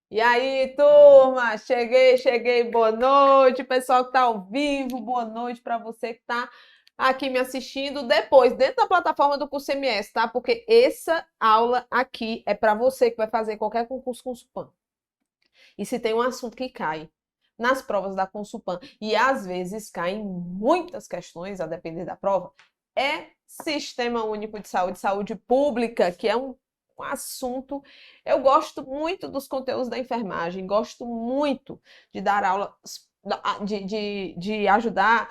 E aí, turma, cheguei, boa noite, pessoal que está ao vivo, boa noite para você que está aqui me assistindo depois, dentro da plataforma do curso MS, tá? Porque essa aula aqui é para você que vai fazer qualquer concurso com Consulpan. E se tem um assunto que cai nas provas da Consulpan, e às vezes caem muitas questões, a depender da prova, é Sistema Único de Saúde, saúde pública, que é um assunto. Eu gosto muito dos conteúdos da enfermagem, gosto muito de dar aula, de ajudar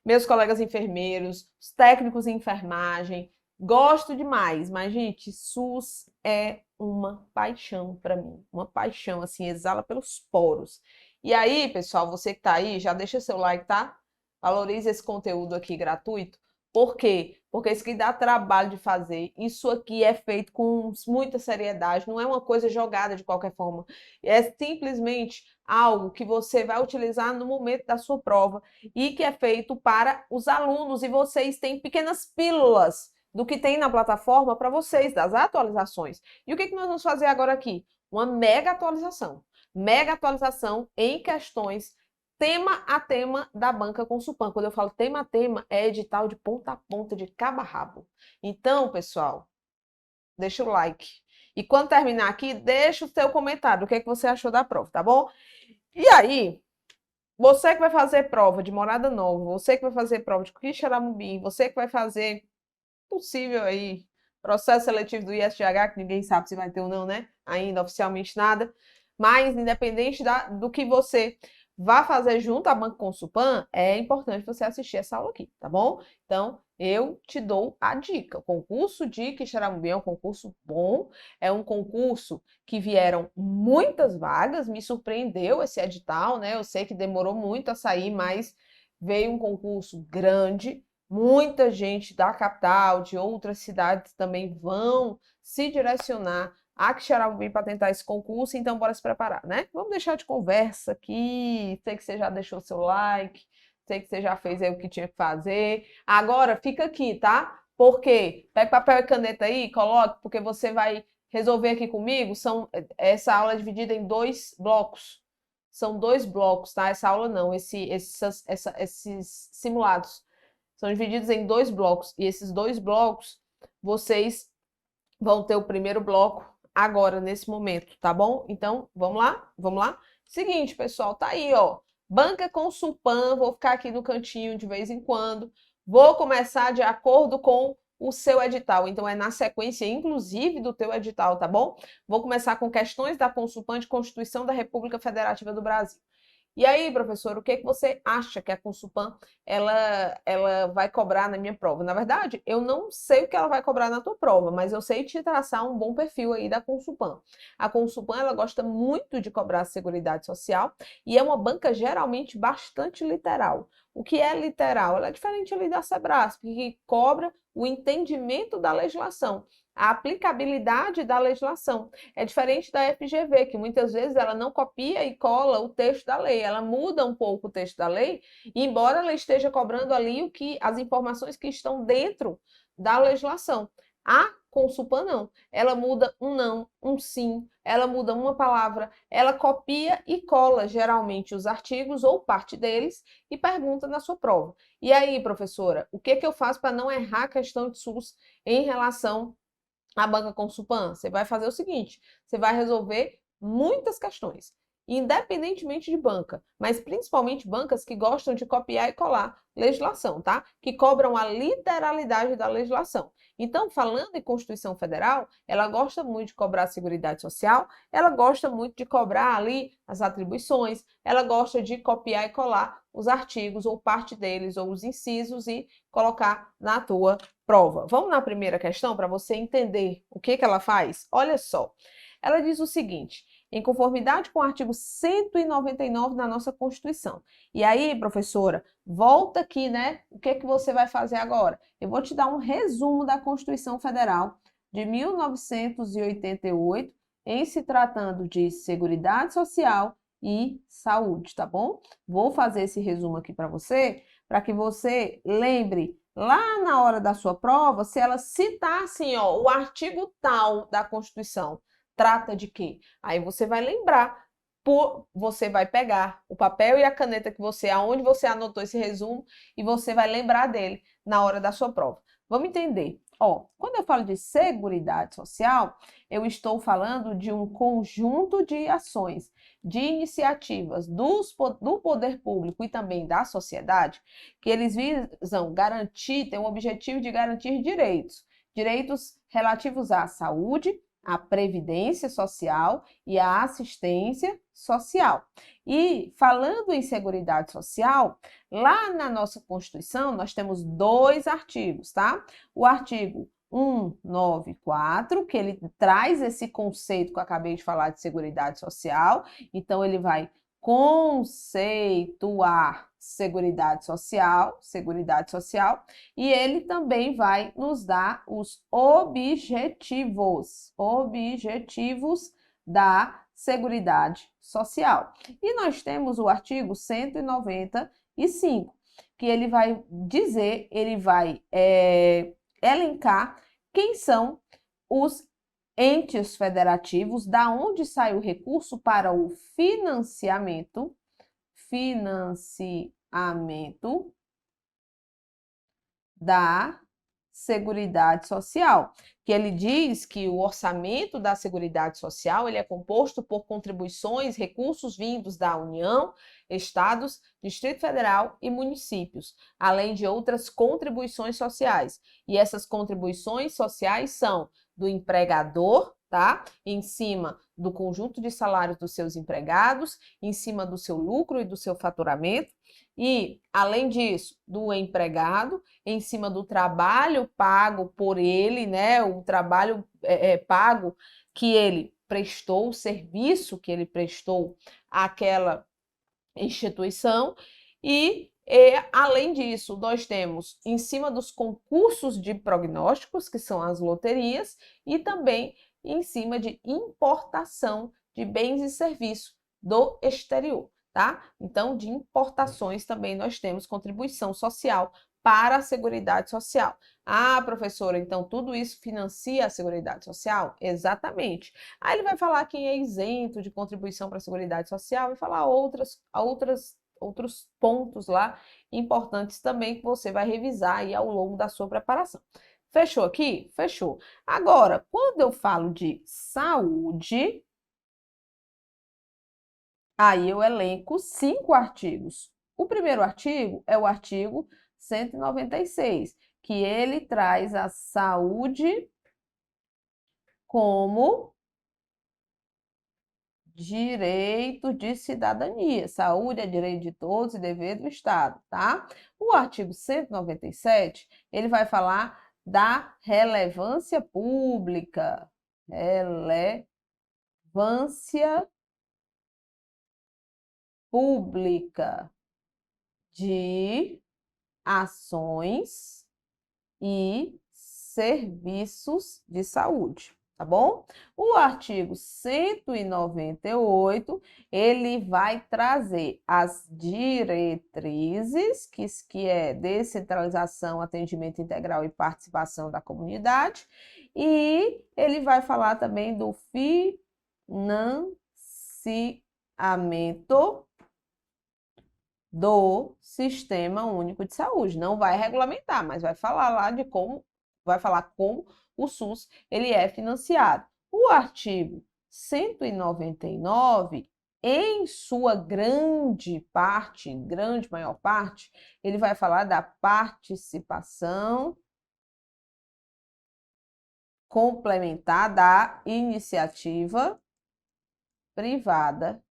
meus colegas enfermeiros, os técnicos em enfermagem. Gosto demais, mas, gente, SUS é uma paixão para mim. Uma paixão, assim, exala pelos poros. E aí, pessoal, você que tá aí, já deixa seu like, tá? Valorize esse conteúdo aqui gratuito. Por quê? Porque isso que dá trabalho de fazer. Isso aqui é feito com muita seriedade, não é uma coisa jogada de qualquer forma. É simplesmente algo que você vai utilizar no momento da sua prova e que é feito para os alunos. E vocês têm pequenas pílulas do que tem na plataforma para vocês, das atualizações. E o que nós vamos fazer agora aqui? Uma mega atualização. Mega atualização em questões tema a tema da banca Consulpan. Quando eu falo tema a tema, é edital de ponta a ponta, de cabo a rabo. Então, pessoal, deixa o like. E quando terminar aqui, deixa o seu comentário, o que é que você achou da prova, tá bom? E aí, você que vai fazer prova de Morada Nova, você que vai fazer prova de Quixeramobim, você que vai fazer possível aí processo seletivo do ISGH, que ninguém sabe se vai ter ou não, né? Ainda oficialmente nada. Mas, independente do que você vá fazer junto à Banca Consulpan, é importante você assistir essa aula aqui, tá bom? Então, eu te dou a dica. O concurso de Quixeramobim é um concurso bom, é um concurso que vieram muitas vagas, me surpreendeu esse edital, né? Eu sei que demorou muito a sair, mas veio um concurso grande, muita gente da capital, de outras cidades também vão se direcionar a Quixeramobim para tentar esse concurso, então bora se preparar, né? Vamos deixar de conversa aqui, sei que você já deixou seu like, sei que você já fez aí o que tinha que fazer. Agora, fica aqui, tá? Porque pega papel e caneta aí, coloque, porque você vai resolver aqui comigo. Essa aula é dividida em 2 blocos. São 2 blocos, tá? Essa aula não, esses simulados são divididos em 2 blocos. E esses 2 blocos, vocês vão ter o primeiro bloco agora, nesse momento, tá bom? Então, vamos lá? Vamos lá? Seguinte, pessoal, tá aí, ó. Banca Consulpan, vou ficar aqui no cantinho de vez em quando. Vou começar de acordo com o seu edital. Então, é na sequência, inclusive, do teu edital, tá bom? Vou começar com questões da Consulpan de Constituição da República Federativa do Brasil. E aí, professor, o que você acha que a Consulpan ela vai cobrar na minha prova? Na verdade, eu não sei o que ela vai cobrar na tua prova, mas eu sei te traçar um bom perfil aí da Consulpan. A Consulpan, ela gosta muito de cobrar a Seguridade Social e é uma banca geralmente bastante literal. O que é literal? Ela é diferente ali da Sebrasp, que cobra o entendimento da legislação, a aplicabilidade da legislação. É diferente da FGV, que muitas vezes ela não copia e cola o texto da lei, ela muda um pouco o texto da lei, embora ela esteja cobrando ali as informações que estão dentro da legislação. A Consulpan não, ela muda um não, um sim, ela muda uma palavra, ela copia e cola geralmente os artigos ou parte deles e pergunta na sua prova. E aí, professora, o que eu faço para não errar a questão de SUS em relação à banca Consulpan? Você vai fazer o seguinte, você vai resolver muitas questões independentemente de banca, mas principalmente bancas que gostam de copiar e colar legislação, tá? Que cobram a literalidade da legislação. Então, falando em Constituição Federal, ela gosta muito de cobrar a Seguridade Social, ela gosta muito de cobrar ali as atribuições, ela gosta de copiar e colar os artigos ou parte deles ou os incisos e colocar na tua prova. Vamos na primeira questão para você entender o que ela faz? Olha só. Ela diz o seguinte: em conformidade com o artigo 199 da nossa Constituição. E aí, professora, volta aqui, né? O que você vai fazer agora? Eu vou te dar um resumo da Constituição Federal de 1988, em se tratando de Seguridade Social e saúde, tá bom? Vou fazer esse resumo aqui para que você lembre lá na hora da sua prova, se ela citar assim, ó, o artigo tal da Constituição, trata de quê? Aí você vai lembrar, você vai pegar o papel e a caneta aonde você anotou esse resumo, e você vai lembrar dele na hora da sua prova. Vamos entender. Ó, quando eu falo de Seguridade Social, eu estou falando de um conjunto de ações, de iniciativas do poder público e também da sociedade, que eles visam garantir, tem o objetivo de garantir direitos relativos à saúde, à previdência social e à assistência social. E falando em Seguridade Social, lá na nossa Constituição nós temos 2 artigos, tá? O artigo 194, que ele traz esse conceito que eu acabei de falar de Seguridade Social, então ele vai conceituar Seguridade Social, e ele também vai nos dar os objetivos da Seguridade Social. E nós temos o artigo 195, que ele vai dizer, elencar quem são os entes federativos, da onde sai o recurso para o financiamento da Seguridade Social, que ele diz que o orçamento da Seguridade Social ele é composto por contribuições, recursos vindos da União, estados, Distrito Federal e municípios, além de outras contribuições sociais. E essas contribuições sociais são do empregador, tá? Em cima do conjunto de salários dos seus empregados, em cima do seu lucro e do seu faturamento, e, além disso, do empregado, em cima do trabalho pago por ele, né? O trabalho pago que ele prestou, o serviço que ele prestou àquela instituição, e além disso, nós temos em cima dos concursos de prognósticos, que são as loterias, e também em cima de importação de bens e serviços do exterior, tá? Então, de importações também nós temos contribuição social para a Seguridade Social. Ah, professora, então tudo isso financia a Seguridade Social? Exatamente. Aí ele vai falar quem é isento de contribuição para a Seguridade Social, vai falar outros pontos lá importantes também que você vai revisar aí ao longo da sua preparação. Fechou aqui? Fechou. Agora, quando eu falo de saúde, aí eu elenco 5 artigos. O primeiro artigo é o artigo 196, que ele traz a saúde como direito de cidadania. Saúde é direito de todos e dever do Estado, tá? O artigo 197, ele vai falar da relevância pública. Relevância pública de ações e serviços de saúde, tá bom? O artigo 198, ele vai trazer as diretrizes, que é descentralização, atendimento integral e participação da comunidade, e ele vai falar também do financiamento do Sistema Único de Saúde. Não vai regulamentar, mas vai falar lá de como o SUS ele é financiado. O artigo 199, em sua grande parte, maior parte, ele vai falar da participação complementar da iniciativa privada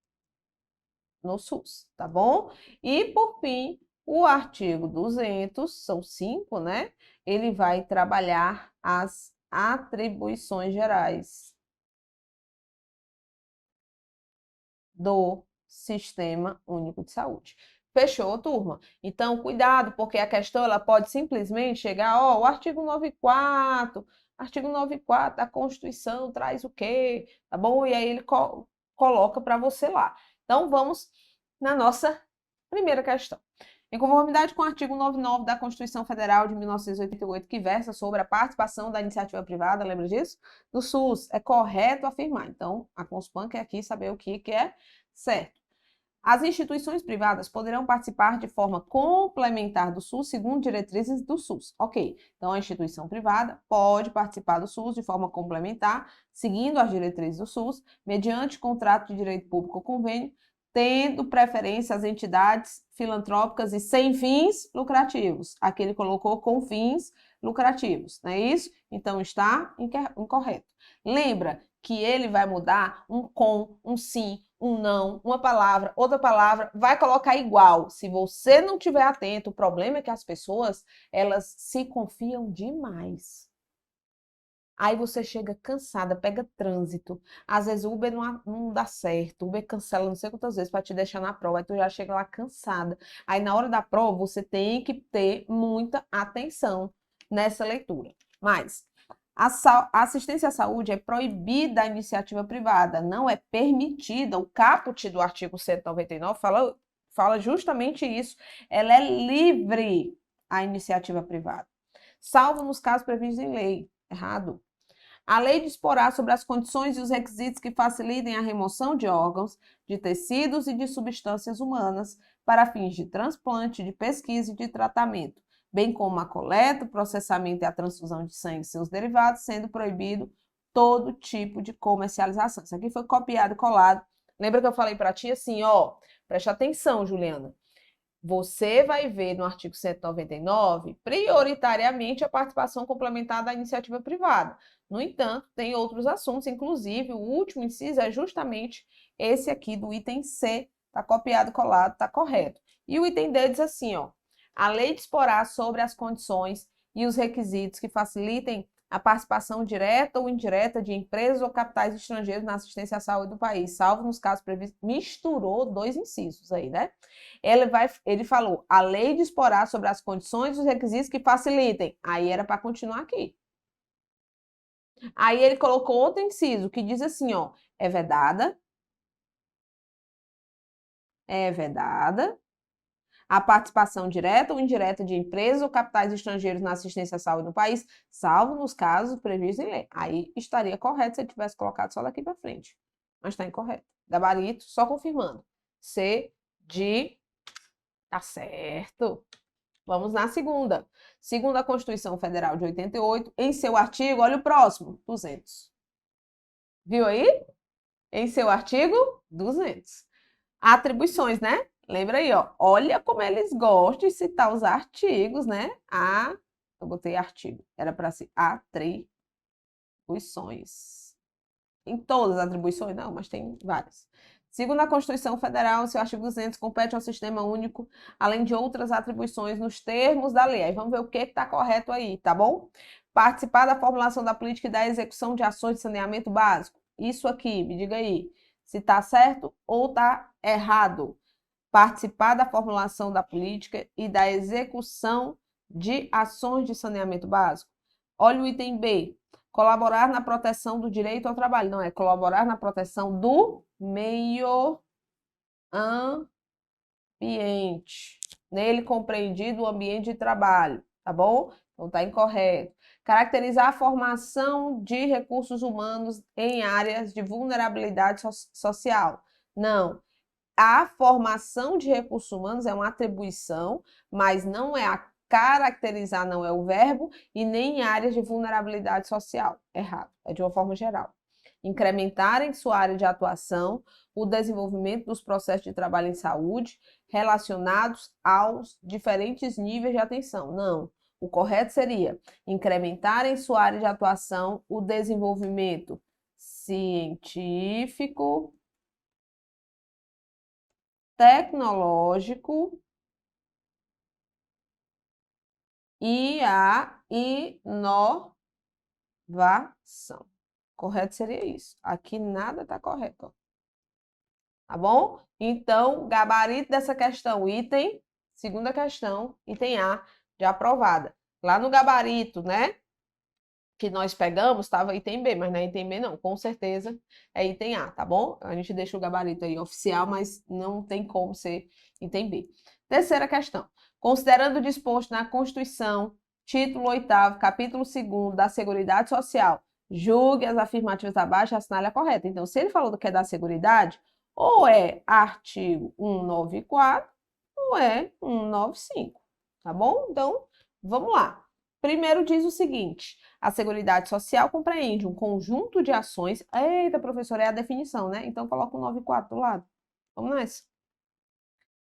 no SUS, tá bom? E, por fim, o artigo 200, são 5, né? Ele vai trabalhar as atribuições gerais do Sistema Único de Saúde. Fechou, turma? Então, cuidado, porque a questão ela pode simplesmente chegar, ó, o artigo 94 da Constituição traz o quê? Tá bom? E aí ele coloca para você lá. Então, vamos na nossa primeira questão. Em conformidade com o artigo 99 da Constituição Federal de 1988, que versa sobre a participação da iniciativa privada, lembra disso? Do SUS, é correto afirmar. Então, a Conspan quer aqui saber o que é certo. As instituições privadas poderão participar de forma complementar do SUS segundo diretrizes do SUS. Ok, então a instituição privada pode participar do SUS de forma complementar, seguindo as diretrizes do SUS, mediante contrato de direito público ou convênio, tendo preferência às entidades filantrópicas e sem fins lucrativos. Aqui ele colocou com fins lucrativos, não é isso? Então está incorreto. Lembra que ele vai mudar um com, um sim, um não, uma palavra, outra palavra, vai colocar igual. Se você não estiver atento, o problema é que as pessoas, elas se confiam demais. Aí você chega cansada, pega trânsito. Às vezes o Uber não dá certo, o Uber cancela não sei quantas vezes para te deixar na prova, aí tu já chega lá cansada. Aí na hora da prova você tem que ter muita atenção nessa leitura. Mas a assistência à saúde é proibida a iniciativa privada, não é permitida. O caput do artigo 199 fala justamente isso. Ela é livre, a iniciativa privada, salvo nos casos previstos em lei. Errado. A lei disporá sobre as condições e os requisitos que facilitem a remoção de órgãos, de tecidos e de substâncias humanas para fins de transplante, de pesquisa e de tratamento, bem como a coleta, o processamento e a transfusão de sangue e seus derivados, sendo proibido todo tipo de comercialização. Isso aqui foi copiado e colado. Lembra que eu falei para ti assim, ó, preste atenção, Juliana. Você vai ver no artigo 199, prioritariamente, a participação complementar da iniciativa privada. No entanto, tem outros assuntos, inclusive o último inciso é justamente esse aqui do item C, está copiado e colado, está correto. E o item D diz assim, ó, a lei disporá sobre as condições e os requisitos que facilitem a participação direta ou indireta de empresas ou capitais estrangeiros na assistência à saúde do país, salvo nos casos previstos. Misturou dois incisos aí, né? Ele falou, a lei disporá sobre as condições e os requisitos que facilitem. Aí era para continuar aqui. Aí ele colocou outro inciso que diz assim, ó, é vedada a participação direta ou indireta de empresas ou capitais estrangeiros na assistência à saúde no país, salvo nos casos previstos em lei. Aí estaria correto se ele tivesse colocado só daqui para frente. Mas está incorreto. Gabarito, só confirmando. C de... Tá certo. Vamos na segunda. Segundo a Constituição Federal de 88, em seu artigo, olha o próximo, 200. Viu aí? Em seu artigo, 200. Atribuições, né? Lembra aí, ó. Olha como eles gostam de citar os artigos, né? Eu botei artigo. Era para ser atribuições. Em todas as atribuições? Não, mas tem várias. Segundo a Constituição Federal, seu artigo 200 compete ao Sistema Único, além de outras atribuições nos termos da lei. Aí vamos ver o que está correto aí, tá bom? Participar da formulação da política e da execução de ações de saneamento básico. Isso aqui, me diga aí, se está certo ou está errado. Participar da formulação da política e da execução de ações de saneamento básico. Olha o item B. Colaborar na proteção do direito ao trabalho. Não, é colaborar na proteção do meio ambiente. Nele compreendido o ambiente de trabalho, tá bom? Então tá incorreto. Caracterizar a formação de recursos humanos em áreas de vulnerabilidade social. Não. A formação de recursos humanos é uma atribuição, mas não é a caracterizar, não é o verbo, e nem em áreas de vulnerabilidade social. Errado. É de uma forma geral. incrementar em sua área de atuação o desenvolvimento dos processos de trabalho em saúde relacionados aos diferentes níveis de atenção. Não. O correto seria incrementar em sua área de atuação o desenvolvimento científico, tecnológico e a inovação. Correto seria isso. Aqui nada está correto, ó. Tá bom? Então, gabarito dessa questão, item, segunda questão, item A, de aprovada. Lá no gabarito, né, que nós pegamos, estava item B, mas não é item B não, com certeza é item A, tá bom? A gente deixa o gabarito aí oficial, mas não tem como ser item B. Terceira questão. Considerando o disposto na Constituição, título 8º, capítulo 2º da Seguridade Social, julgue as afirmativas abaixo e assinale a correta. Então, se ele falou que é da Seguridade, ou é artigo 194 ou é 195, tá bom? Então, vamos lá. Primeiro diz o seguinte: a Seguridade Social compreende um conjunto de ações. Eita, professora, é a definição, né? Então, coloca o 94 do lado. Vamos nessa.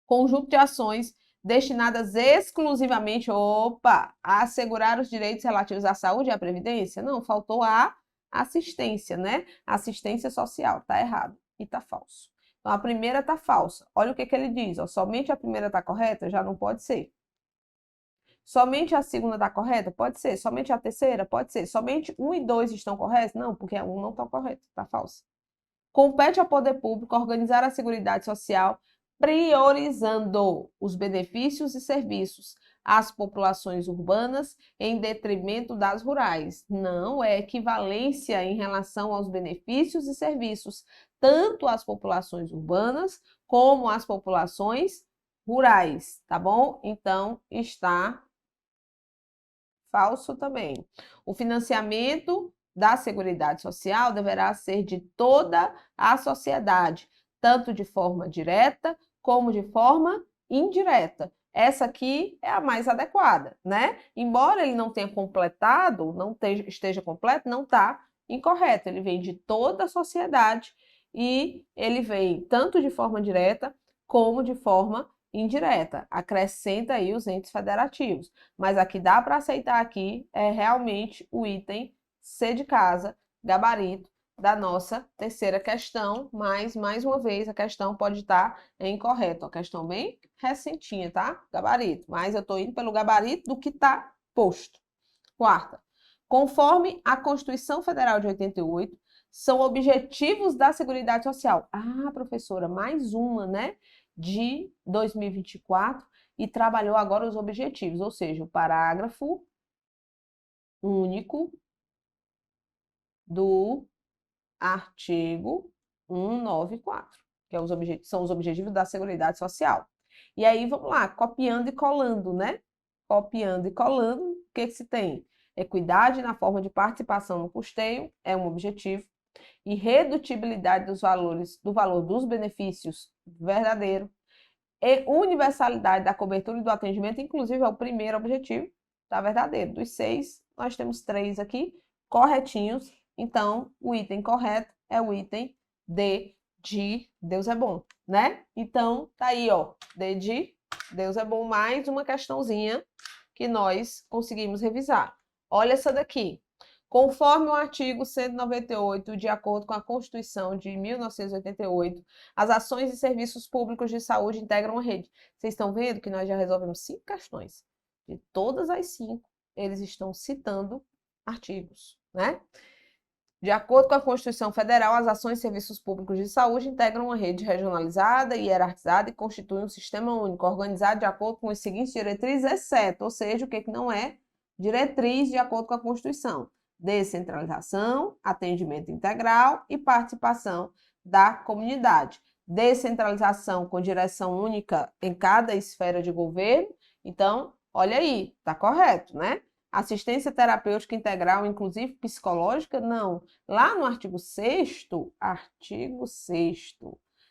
Conjunto de ações destinadas exclusivamente, a assegurar os direitos relativos à saúde e à previdência? Não, faltou a assistência, né? Assistência social, tá errado e tá falso. Então, a primeira tá falsa. Olha o que ele diz, ó, somente a primeira tá correta? Já não pode ser. Somente a segunda está correta? Pode ser. Somente a terceira? Pode ser. Somente 1 e 2 estão corretos? Não, porque a 1 não está correta, está falsa. Compete ao poder público organizar a Seguridade Social priorizando os benefícios e serviços às populações urbanas em detrimento das rurais. Não é equivalência em relação aos benefícios e serviços, tanto às populações urbanas como às populações rurais, tá bom? Então, está falso também. O financiamento da Seguridade Social deverá ser de toda a sociedade, tanto de forma direta como de forma indireta. Essa aqui é a mais adequada, né? Embora ele não tenha completado, não esteja completo, não está incorreto. Ele vem de toda a sociedade e ele vem tanto de forma direta como de forma indireta. Acrescenta aí os entes federativos. Mas a que dá para aceitar aqui é realmente o item C de casa, gabarito, da nossa terceira questão, mas, mais uma vez, a questão pode estar incorreta. A questão bem recentinha, tá? Gabarito. Mas eu estou indo pelo gabarito do que está posto. Quarta. Conforme a Constituição Federal de 88, são objetivos da Seguridade Social. Ah, professora, mais uma, né? De 2024 e trabalhou agora os objetivos, ou seja, o parágrafo único do artigo 194, que são os objetivos da Seguridade Social. E aí, vamos lá, copiando e colando, né? Copiando e colando, o que se tem? Equidade na forma de participação no custeio é um objetivo, e redutibilidade dos valores, do valor dos benefícios verdadeiro, e universalidade da cobertura e do atendimento, inclusive, é o primeiro objetivo, tá verdadeiro. Dos 6, nós temos 3 aqui corretinhos. Então, o item correto é o item D de Deus é bom, né? Então, tá aí, ó, D de Deus é bom, mais uma questãozinha que nós conseguimos revisar. Olha essa daqui. Conforme o artigo 198, de acordo com a Constituição de 1988, as ações e serviços públicos de saúde integram a rede. Vocês estão vendo que nós já resolvemos 5 questões. De todas as 5, eles estão citando artigos, né? De acordo com a Constituição Federal, as ações e serviços públicos de saúde integram uma rede regionalizada e hierarquizada e constituem um sistema único, organizado de acordo com as seguintes diretrizes, exceto, ou seja, o que não é diretriz de acordo com a Constituição: descentralização, atendimento integral e participação da comunidade. Descentralização com direção única em cada esfera de governo. Então, olha aí, tá correto, né? Assistência terapêutica integral, inclusive psicológica, não. Lá no artigo 6º,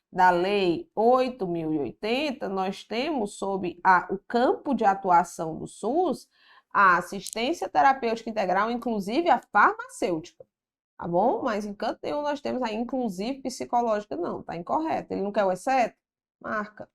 da Lei 8.080, nós temos sob o campo de atuação do SUS a assistência terapêutica integral, inclusive a farmacêutica. tá bom? Mas em canto nenhum nós temos a inclusive psicológica, não, tá incorreto. Ele não quer o exceto? Marca.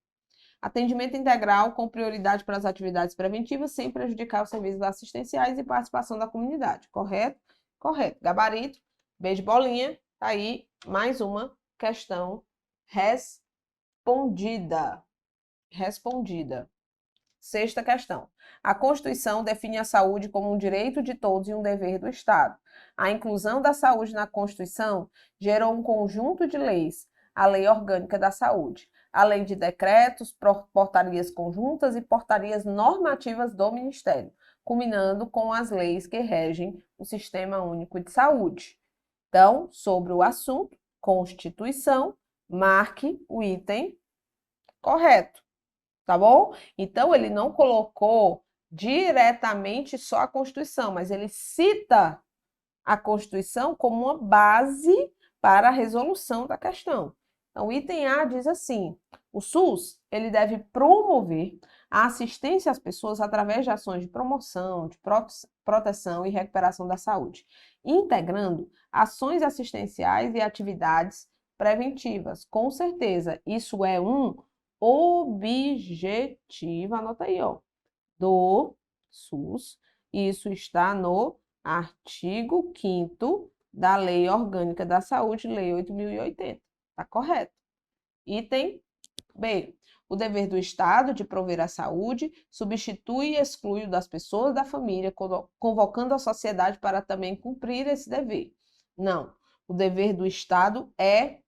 Atendimento integral com prioridade para as atividades preventivas, sem prejudicar os serviços assistenciais e participação da comunidade. Correto? Correto. Gabarito, B de bolinha, tá aí mais uma questão respondida. Respondida. Sexta questão. A Constituição define a saúde como um direito de todos e um dever do Estado. A inclusão da saúde na Constituição gerou um conjunto de leis, a Lei Orgânica da Saúde, além de decretos, portarias conjuntas e portarias normativas do Ministério, culminando com as leis que regem o Sistema Único de Saúde. Então, sobre o assunto, Constituição, marque o item correto. Tá bom? Então, ele não colocou diretamente só a Constituição, mas ele cita a Constituição como uma base para a resolução da questão. Então, o item A diz assim: o SUS ele deve promover a assistência às pessoas através de ações de promoção, de proteção e recuperação da saúde, integrando ações assistenciais e atividades preventivas. Com certeza, isso é um objetivo, anota aí, ó, do SUS. Isso está no artigo 5º da Lei Orgânica da Saúde, Lei 8.080. Tá correto. Item B. O dever do Estado de prover a saúde substitui e exclui o das pessoas da família, convocando a sociedade para também cumprir esse dever. Não. O dever do Estado é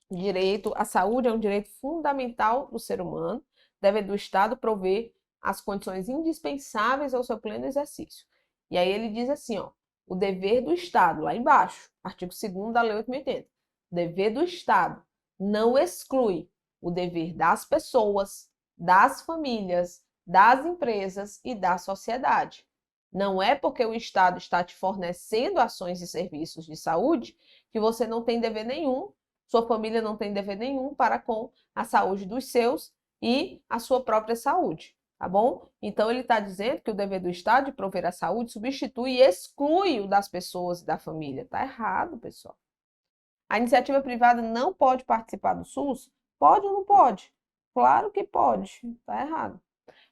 direito, a saúde é um direito fundamental do ser humano, deve do Estado prover as condições indispensáveis ao seu pleno exercício. E aí ele diz assim, ó, o dever do Estado, lá embaixo, artigo 2º da Lei 8.080, o dever do Estado não exclui o dever das pessoas, das famílias, das empresas e da sociedade. Não é porque o Estado está te fornecendo ações e serviços de saúde que você não tem dever nenhum, sua família não tem dever nenhum para com a saúde dos seus e a sua própria saúde, tá bom? Então, ele está dizendo que o dever do Estado de prover a saúde substitui e exclui o das pessoas e da família. Tá errado, pessoal. A iniciativa privada não pode participar do SUS? Pode ou não pode? Claro que pode, tá errado.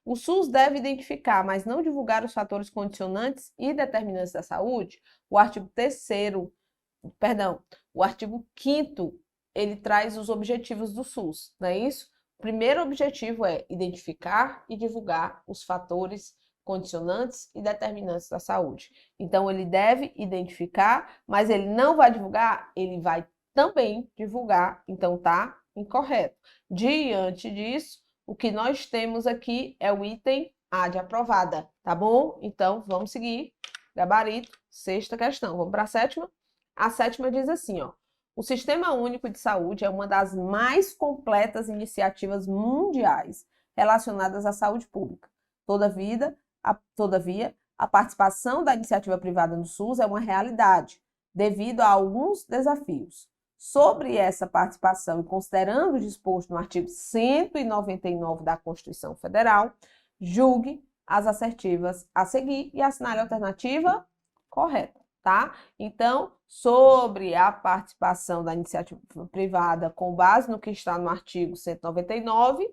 O SUS deve identificar, mas não divulgar os fatores condicionantes e determinantes da saúde? O artigo 3º, perdão, o artigo 5º, ele traz os objetivos do SUS, não é isso? O primeiro objetivo é identificar e divulgar os fatores condicionantes e determinantes da saúde. Então, ele deve identificar, mas ele não vai divulgar, ele vai também divulgar, então tá incorreto. Diante disso, o que nós temos aqui é o item A de aprovada, tá bom? Então, vamos seguir. Gabarito, sexta questão. Vamos para a sétima? A sétima diz assim, ó. O Sistema Único de Saúde é uma das mais completas iniciativas mundiais relacionadas à saúde pública. Todavia, a participação da iniciativa privada no SUS é uma realidade, devido a alguns desafios. Sobre essa participação e considerando o disposto no artigo 199 da Constituição Federal, julgue as assertivas a seguir e assinale a alternativa correta, tá? Então, sobre a participação da iniciativa privada com base no que está no artigo 199,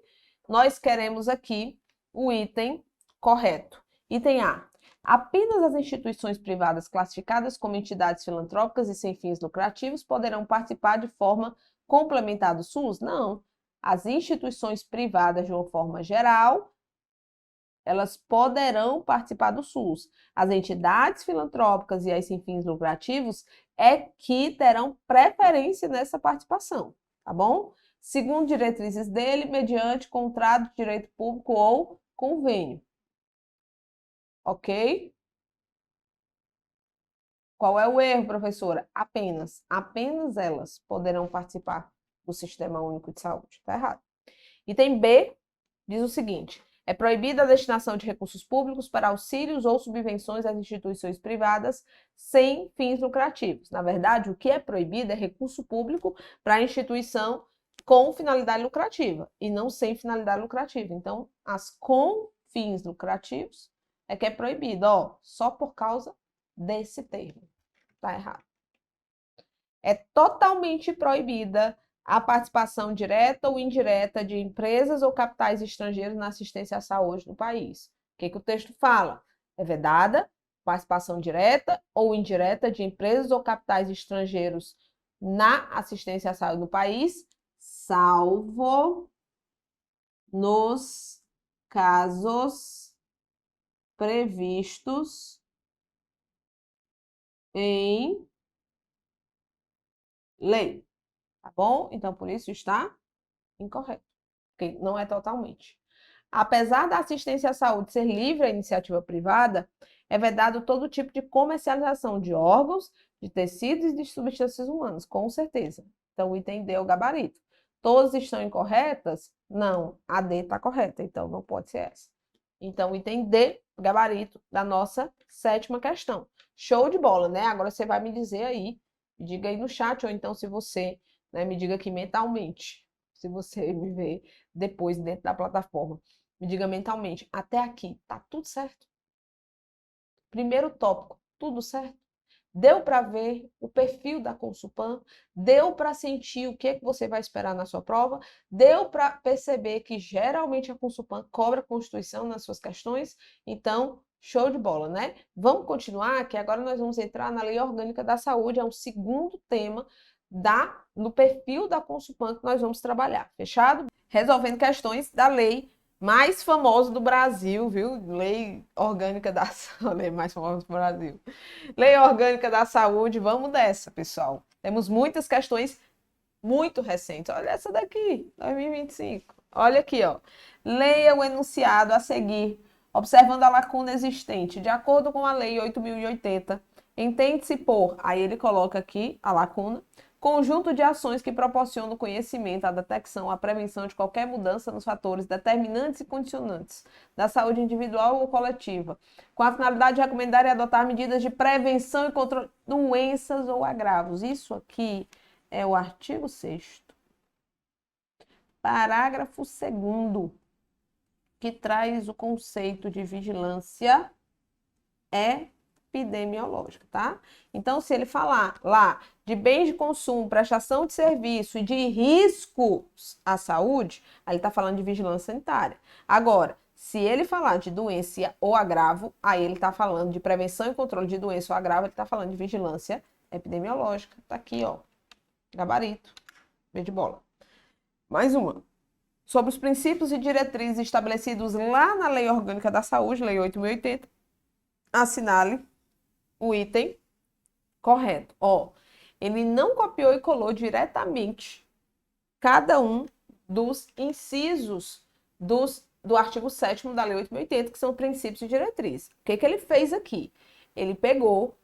nós queremos aqui o item correto. Item A. Apenas as instituições privadas classificadas como entidades filantrópicas e sem fins lucrativos poderão participar de forma complementar do SUS? Não. As instituições privadas, de uma forma geral, elas poderão participar do SUS. As entidades filantrópicas e as sem fins lucrativos é que terão preferência nessa participação, tá bom? Segundo diretrizes dele, mediante contrato de direito público ou convênio. Ok? Qual é o erro, professora? Apenas elas poderão participar do Sistema Único de Saúde. Tá errado. Item B diz o seguinte: é proibida a destinação de recursos públicos para auxílios ou subvenções às instituições privadas sem fins lucrativos. Na verdade, o que é proibido é recurso público para a instituição com finalidade lucrativa e não sem finalidade lucrativa. Então, as com fins lucrativos é que é proibido, ó, só por causa desse termo. Tá errado. É totalmente proibida a participação direta ou indireta de empresas ou capitais estrangeiros na assistência à saúde no país. O que o texto fala? É vedada participação direta ou indireta de empresas ou capitais estrangeiros na assistência à saúde no país, salvo nos casos previstos em lei. Tá bom? Então, por isso está incorreto, porque não é totalmente. Apesar da assistência à saúde ser livre à iniciativa privada, é vedado todo tipo de comercialização de órgãos, de tecidos e de substâncias humanas, com certeza. Então, o item D é o gabarito. Todas estão incorretas? Não, a D está correta, então não pode ser essa. Então, o item D, gabarito da nossa 7ª questão. Show de bola, né? Agora você vai me dizer aí, me diga aí no chat, ou então se você, né, me diga aqui mentalmente, se você me vê depois dentro da plataforma. Me diga mentalmente, até aqui, tá tudo certo? Primeiro tópico, tudo certo? Deu para ver o perfil da Consulpan? Deu para sentir o que é que você vai esperar na sua prova? Deu para perceber que geralmente a Consulpan cobra a Constituição nas suas questões? Então, show de bola, né? Vamos continuar, que agora nós vamos entrar na Lei Orgânica da Saúde, é um segundo tema no perfil da Consulpan que nós vamos trabalhar, fechado? Resolvendo questões da lei mais famosa do Brasil, viu? Lei Orgânica da Saúde, lei mais famosa do Brasil. Lei Orgânica da Saúde, vamos dessa, pessoal. Temos muitas questões muito recentes. Olha essa daqui, 2025. Olha aqui, ó. Leia o enunciado a seguir, observando a lacuna existente. De acordo com a Lei 8.080, entende-se por, aí ele coloca aqui a lacuna, conjunto de ações que proporcionam o conhecimento, a detecção, a prevenção de qualquer mudança nos fatores determinantes e condicionantes da saúde individual ou coletiva, com a finalidade de recomendar e adotar medidas de prevenção e controle de doenças ou agravos. Isso aqui é o artigo 6º, parágrafo 2º, que traz o conceito de vigilância epidemiológica, tá? Então, se ele falar lá de bens de consumo, prestação de serviço e de riscos à saúde, aí ele está falando de vigilância sanitária. Agora, se ele falar de doença ou agravo, aí ele está falando de prevenção e controle de doença ou agravo, ele está falando de vigilância epidemiológica. Tá aqui, ó, gabarito, B de bola. Mais uma. Sobre os princípios e diretrizes estabelecidos lá na Lei Orgânica da Saúde, Lei 8.080, assinale o item correto. Ó, ele não copiou e colou diretamente cada um dos incisos do artigo 7º da Lei 8.080, que são princípios e diretrizes. O que ele fez aqui? Ele pegou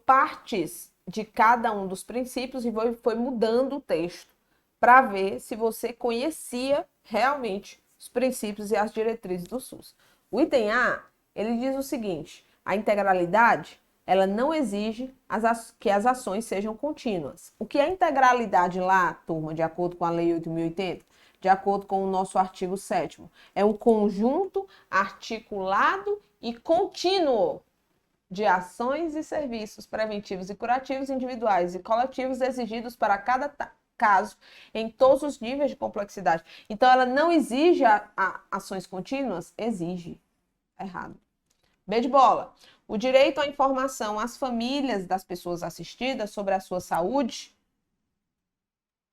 partes de cada um dos princípios e foi mudando o texto para ver se você conhecia realmente os princípios e as diretrizes do SUS. O item A, ele diz o seguinte: a integralidade, ela não exige que as ações sejam contínuas. O que é integralidade lá, turma, de acordo com a Lei 8.080? De acordo com o nosso artigo 7º, é um conjunto articulado e contínuo de ações e serviços preventivos e curativos individuais e coletivos exigidos para cada caso em todos os níveis de complexidade. Então, ela não exige ações contínuas? Exige. Errado. B de bola. O direito à informação às famílias das pessoas assistidas sobre a sua saúde.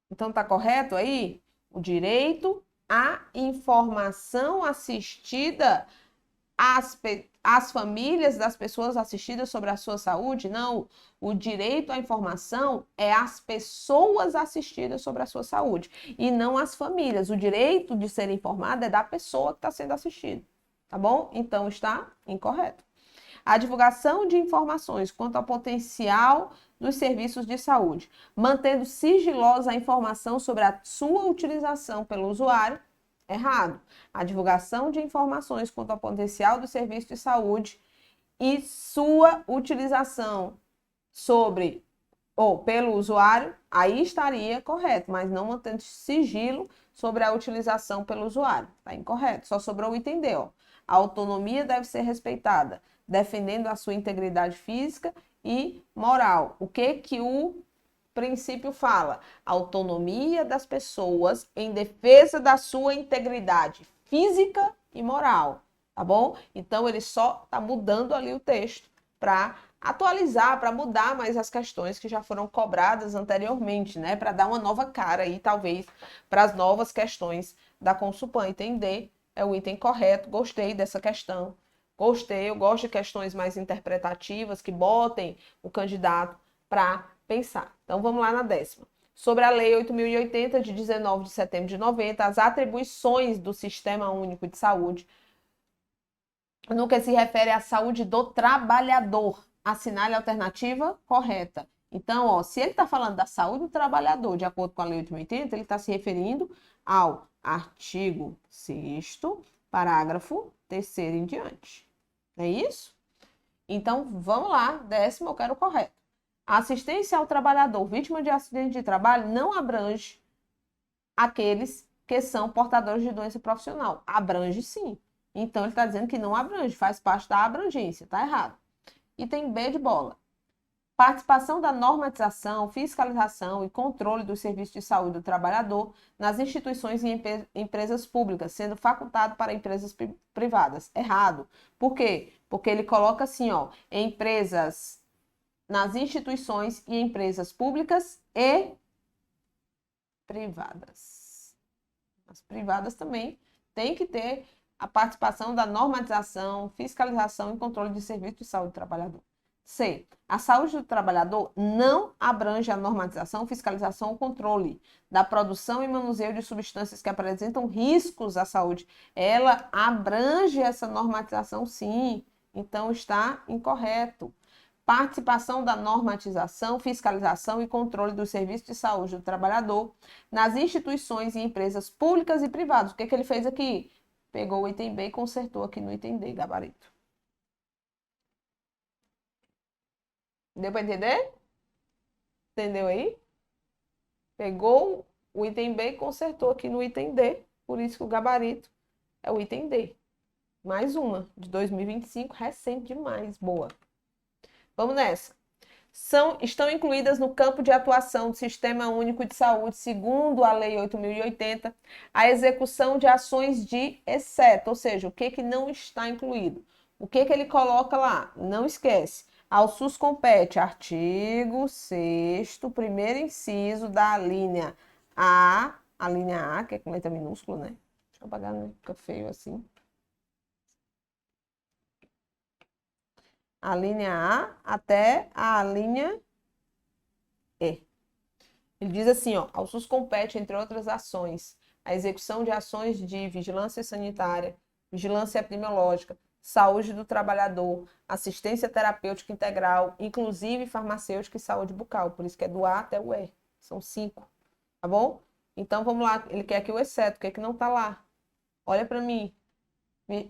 Então, tá correto aí? O direito à informação assistida às famílias das pessoas assistidas sobre a sua saúde? Não. O direito à informação é às pessoas assistidas sobre a sua saúde e não às famílias. O direito de ser informado é da pessoa que está sendo assistida. Tá bom? Então está incorreto. A divulgação de informações quanto ao potencial dos serviços de saúde, mantendo sigilosa a informação sobre a sua utilização pelo usuário. Errado. A divulgação de informações quanto ao potencial do serviço de saúde e sua utilização pelo usuário, aí estaria correto, mas não mantendo sigilo sobre a utilização pelo usuário. Está incorreto. Só sobrou o item D, ó. A autonomia deve ser respeitada, defendendo a sua integridade física e moral. O que o princípio fala? Autonomia das pessoas em defesa da sua integridade física e moral, tá bom? Então ele só está mudando ali o texto para atualizar, para mudar mais as questões que já foram cobradas anteriormente, né? Para dar uma nova cara aí, talvez, para as novas questões da Consulpan. Entender é o item correto. Gostei dessa questão. Gostei, eu gosto de questões mais interpretativas que botem o candidato para pensar. Então vamos lá na 10ª. Sobre a Lei 8.080, de 19 de setembro de 90, as atribuições do Sistema Único de Saúde, no que se refere à saúde do trabalhador. Assinale a alternativa correta. Então, ó, se ele está falando da saúde do trabalhador, de acordo com a Lei 8.080, ele está se referindo ao artigo 6º, parágrafo 3º em diante. Não é isso? Então, vamos lá, 10ª, eu quero o correto. A assistência ao trabalhador vítima de acidente de trabalho não abrange aqueles que são portadores de doença profissional. Abrange sim. Então, ele está dizendo que não abrange, faz parte da abrangência, tá errado. Item B de bola. Participação da normatização, fiscalização e controle do serviço de saúde do trabalhador nas instituições e empresas públicas, sendo facultado para empresas privadas. Errado. Por quê? Porque ele coloca assim, ó, empresas nas instituições e empresas públicas e privadas. As privadas também têm que ter a participação da normatização, fiscalização e controle de serviço de saúde do trabalhador. C. A saúde do trabalhador não abrange a normatização, fiscalização ou controle da produção e manuseio de substâncias que apresentam riscos à saúde. Ela abrange essa normatização, sim. Então, está incorreto. Participação da normatização, fiscalização e controle do serviço de saúde do trabalhador nas instituições e empresas públicas e privadas. O que ele fez aqui? Pegou o item B e consertou aqui no item D, gabarito. Deu para entender? Entendeu aí? Pegou o item B e consertou aqui no item D. Por isso que o gabarito é o item D. Mais uma, de 2025, recente demais. Boa. Vamos nessa. Estão incluídas no campo de atuação do Sistema Único de Saúde, segundo a Lei 8.080, a execução de ações de exceto, ou seja, o que não está incluído. O que ele coloca lá? Não esquece. Ao SUS compete artigo 6º, primeiro inciso da linha A, que é com letra minúscula, né? Deixa eu apagar, né? Fica feio assim. A linha A até a linha E. Ele diz assim, ó, ao SUS compete, entre outras ações, a execução de ações de vigilância sanitária, vigilância epidemiológica, saúde do trabalhador, assistência terapêutica integral, inclusive farmacêutica e saúde bucal. Por isso que é do A até o E. São 5, tá bom? Então, vamos lá. Ele quer aqui o exceto. O que é que não tá lá? Olha para mim.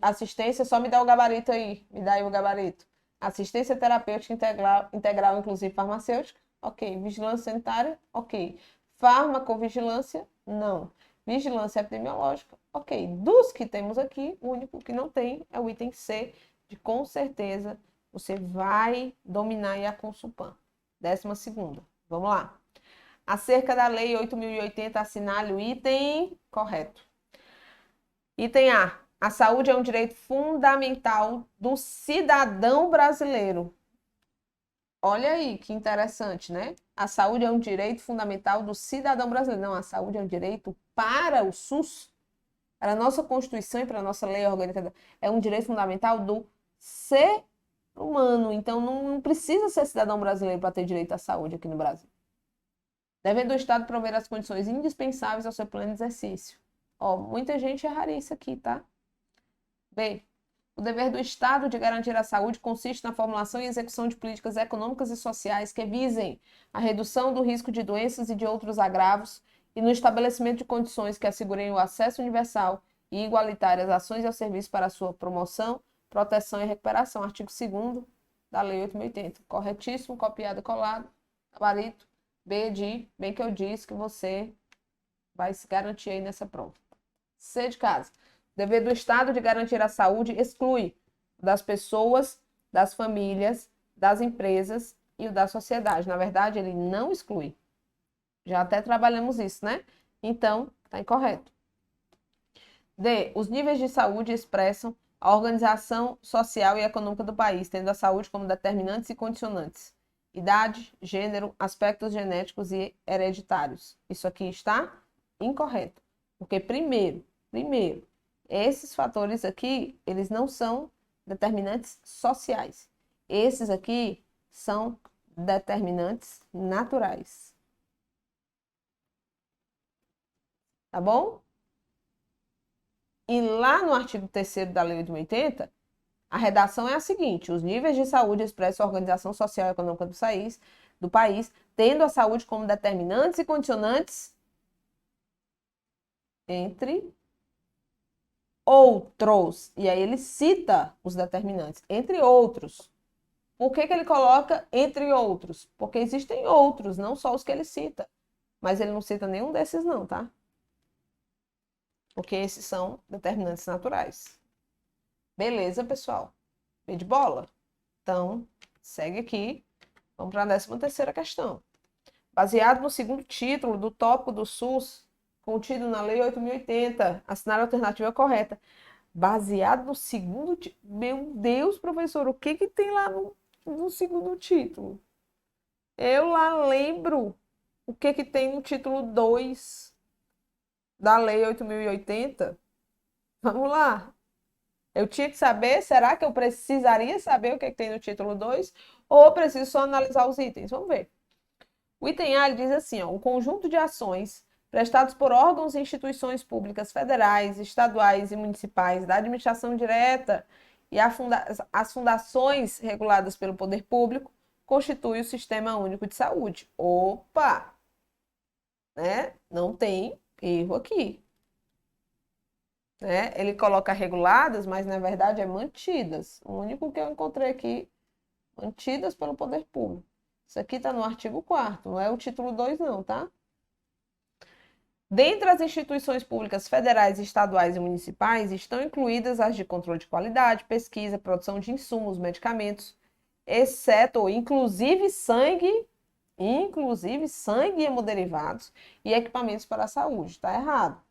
Assistência, só me dá o gabarito aí. Me dá aí o gabarito. Assistência terapêutica integral, inclusive farmacêutica. Ok. Vigilância sanitária? Ok. Farmacovigilância? Não. Vigilância epidemiológica? Ok. Dos que temos aqui, o único que não tem é o item C, de com certeza você vai dominar aí a Consulpan. 12ª. Vamos lá. Acerca da Lei 8.080, assinale o item correto. Item A. A saúde é um direito fundamental do cidadão brasileiro. Olha aí, que interessante, né? A saúde é um direito fundamental do cidadão brasileiro. Não, a saúde é um direito para o SUS, para a nossa Constituição e para a nossa lei organizada. É um direito fundamental do ser humano. Então, não precisa ser cidadão brasileiro para ter direito à saúde aqui no Brasil. Devendo o Estado prover as condições indispensáveis ao seu plano de exercício. Ó, muita gente erraria isso aqui, tá? B. O dever do Estado de garantir a saúde consiste na formulação e execução de políticas econômicas e sociais que visem a redução do risco de doenças e de outros agravos e no estabelecimento de condições que assegurem o acesso universal e igualitário às ações e aos serviços para a sua promoção, proteção e recuperação. Artigo 2º da Lei 8.080. Corretíssimo, copiado e colado. Gabarito. B de, bem que eu disse que você vai se garantir aí nessa prova. C de casa. O dever do Estado de garantir a saúde exclui das pessoas, das famílias, das empresas, e o da sociedade. Na verdade, ele não exclui. Já até trabalhamos isso, né? Então, está incorreto. D. Os níveis de saúde expressam a organização social e econômica do país, tendo a saúde como determinantes e condicionantes. Idade, gênero, aspectos genéticos e hereditários. Isso aqui está incorreto. Porque primeiro, esses fatores aqui, eles não são determinantes sociais. Esses aqui são determinantes naturais. Tá bom? E lá no artigo 3º da Lei 8.080, a redação é a seguinte: os níveis de saúde expressam a organização social e econômica do país, tendo a saúde como determinantes e condicionantes entre outros. E aí ele cita os determinantes, entre outros. Por que ele coloca entre outros? Porque existem outros, não só os que ele cita. Mas ele não cita nenhum desses não, tá? Porque esses são determinantes naturais. Beleza, pessoal? Vê de bola? Então, segue aqui. Vamos para a 13ª questão. Baseado no segundo título do tópico do SUS, contido na Lei 8.080, assinar a alternativa correta. Baseado no segundo título. Meu Deus, professor, o que tem lá no segundo título? Eu lá lembro o que tem no título 2 da Lei 8.080. Vamos lá. Eu tinha que saber, será que eu precisaria saber o que tem no título 2? Ou preciso só analisar os itens? Vamos ver. O item A ele diz assim, ó, o conjunto de ações prestados por órgãos e instituições públicas federais, estaduais e municipais da administração direta e as fundações reguladas pelo poder público constitui o Sistema Único de Saúde. Opa! Né? Não tem erro aqui. Né? Ele coloca reguladas, mas na verdade é mantidas. O único que eu encontrei aqui, mantidas pelo poder público. Isso aqui está no artigo 4º, não é o título 2 não, tá? Dentre as instituições públicas federais, estaduais e municipais, estão incluídas as de controle de qualidade, pesquisa, produção de insumos, medicamentos, exceto, inclusive sangue e hemoderivados e equipamentos para a saúde. Tá errado,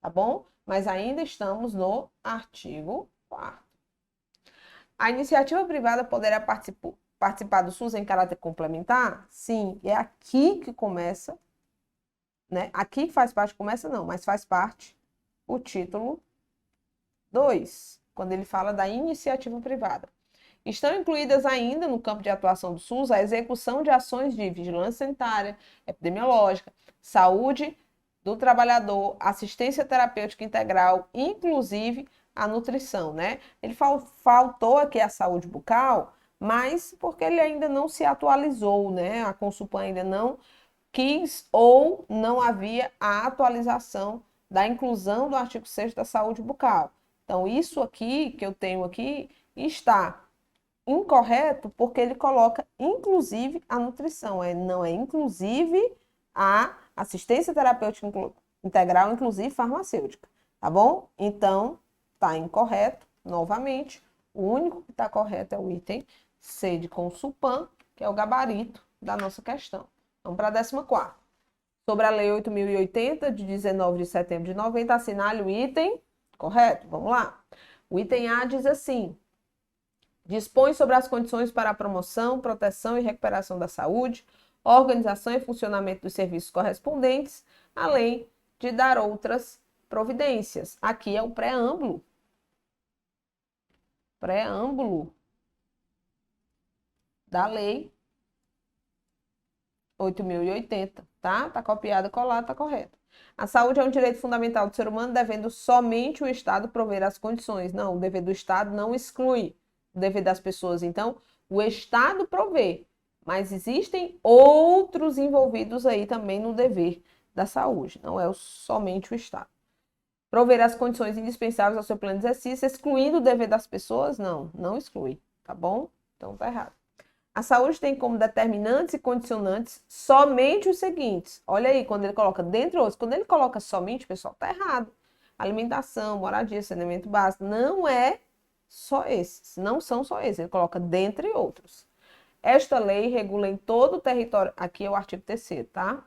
tá bom? Mas ainda estamos no artigo 4º. A iniciativa privada poderá participar do SUS em caráter complementar? Sim, é aqui que começa, né? Aqui faz parte, começa não, mas faz parte o título 2, quando ele fala da iniciativa privada. Estão incluídas ainda no campo de atuação do SUS a execução de ações de vigilância sanitária, epidemiológica, saúde do trabalhador, assistência terapêutica integral, inclusive a nutrição, né? Ele faltou aqui a saúde bucal, mas porque ele ainda não se atualizou, né? A Consulpan ainda não quis ou não havia a atualização da inclusão do artigo 6º da saúde bucal. Então, isso aqui que eu tenho aqui está incorreto porque ele coloca inclusive a nutrição, não é inclusive a assistência terapêutica integral, inclusive farmacêutica, tá bom? Então, tá incorreto, novamente, o único que está correto é o item C de Consulpan, que é o gabarito da nossa questão. Vamos para a 14ª. Sobre a Lei 8.080, de 19 de setembro de 90, assinale o item correto. Vamos lá. O item A diz assim: dispõe sobre as condições para a promoção, proteção e recuperação da saúde, organização e funcionamento dos serviços correspondentes, além de dar outras providências. Aqui é o preâmbulo. Preâmbulo da Lei 8.080, tá? Tá copiado, colado, tá correto. A saúde é um direito fundamental do ser humano, devendo somente o Estado prover as condições. Não, o dever do Estado não exclui o dever das pessoas. Então, o Estado provê, mas existem outros envolvidos aí também no dever da saúde. Não é somente o Estado. Prover as condições indispensáveis ao seu plano de exercício, excluindo o dever das pessoas? Não, não exclui, tá bom? Então, tá errado. A saúde tem como determinantes e condicionantes somente os seguintes. Olha aí, quando ele coloca dentre outros, quando ele coloca somente, pessoal, tá errado. Alimentação, moradia, saneamento básico, não é só esses, não são só esses, ele coloca dentre outros. Esta lei regula em todo o território... Aqui é o artigo 3º, tá?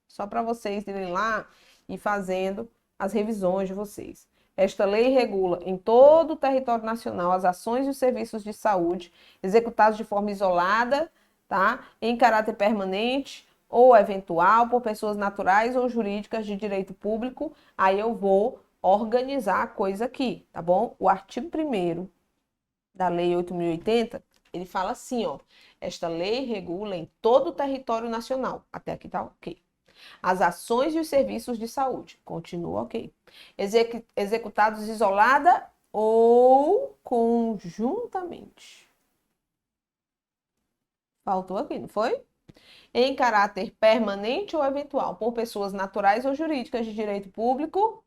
Só para vocês irem lá e fazendo as revisões de vocês. Esta lei regula em todo o território nacional as ações e os serviços de saúde executados de forma isolada, tá? Em caráter permanente ou eventual por pessoas naturais ou jurídicas de direito público. Aí eu vou organizar a coisa aqui, tá bom? O artigo 1º da Lei 8.080, ele fala assim, ó. Esta lei regula em todo o território nacional. Até aqui tá ok. As ações e os serviços de saúde. Continua ok. Executados isolada ou conjuntamente. Faltou aqui, não foi? Em caráter permanente ou eventual, por pessoas naturais ou jurídicas de direito público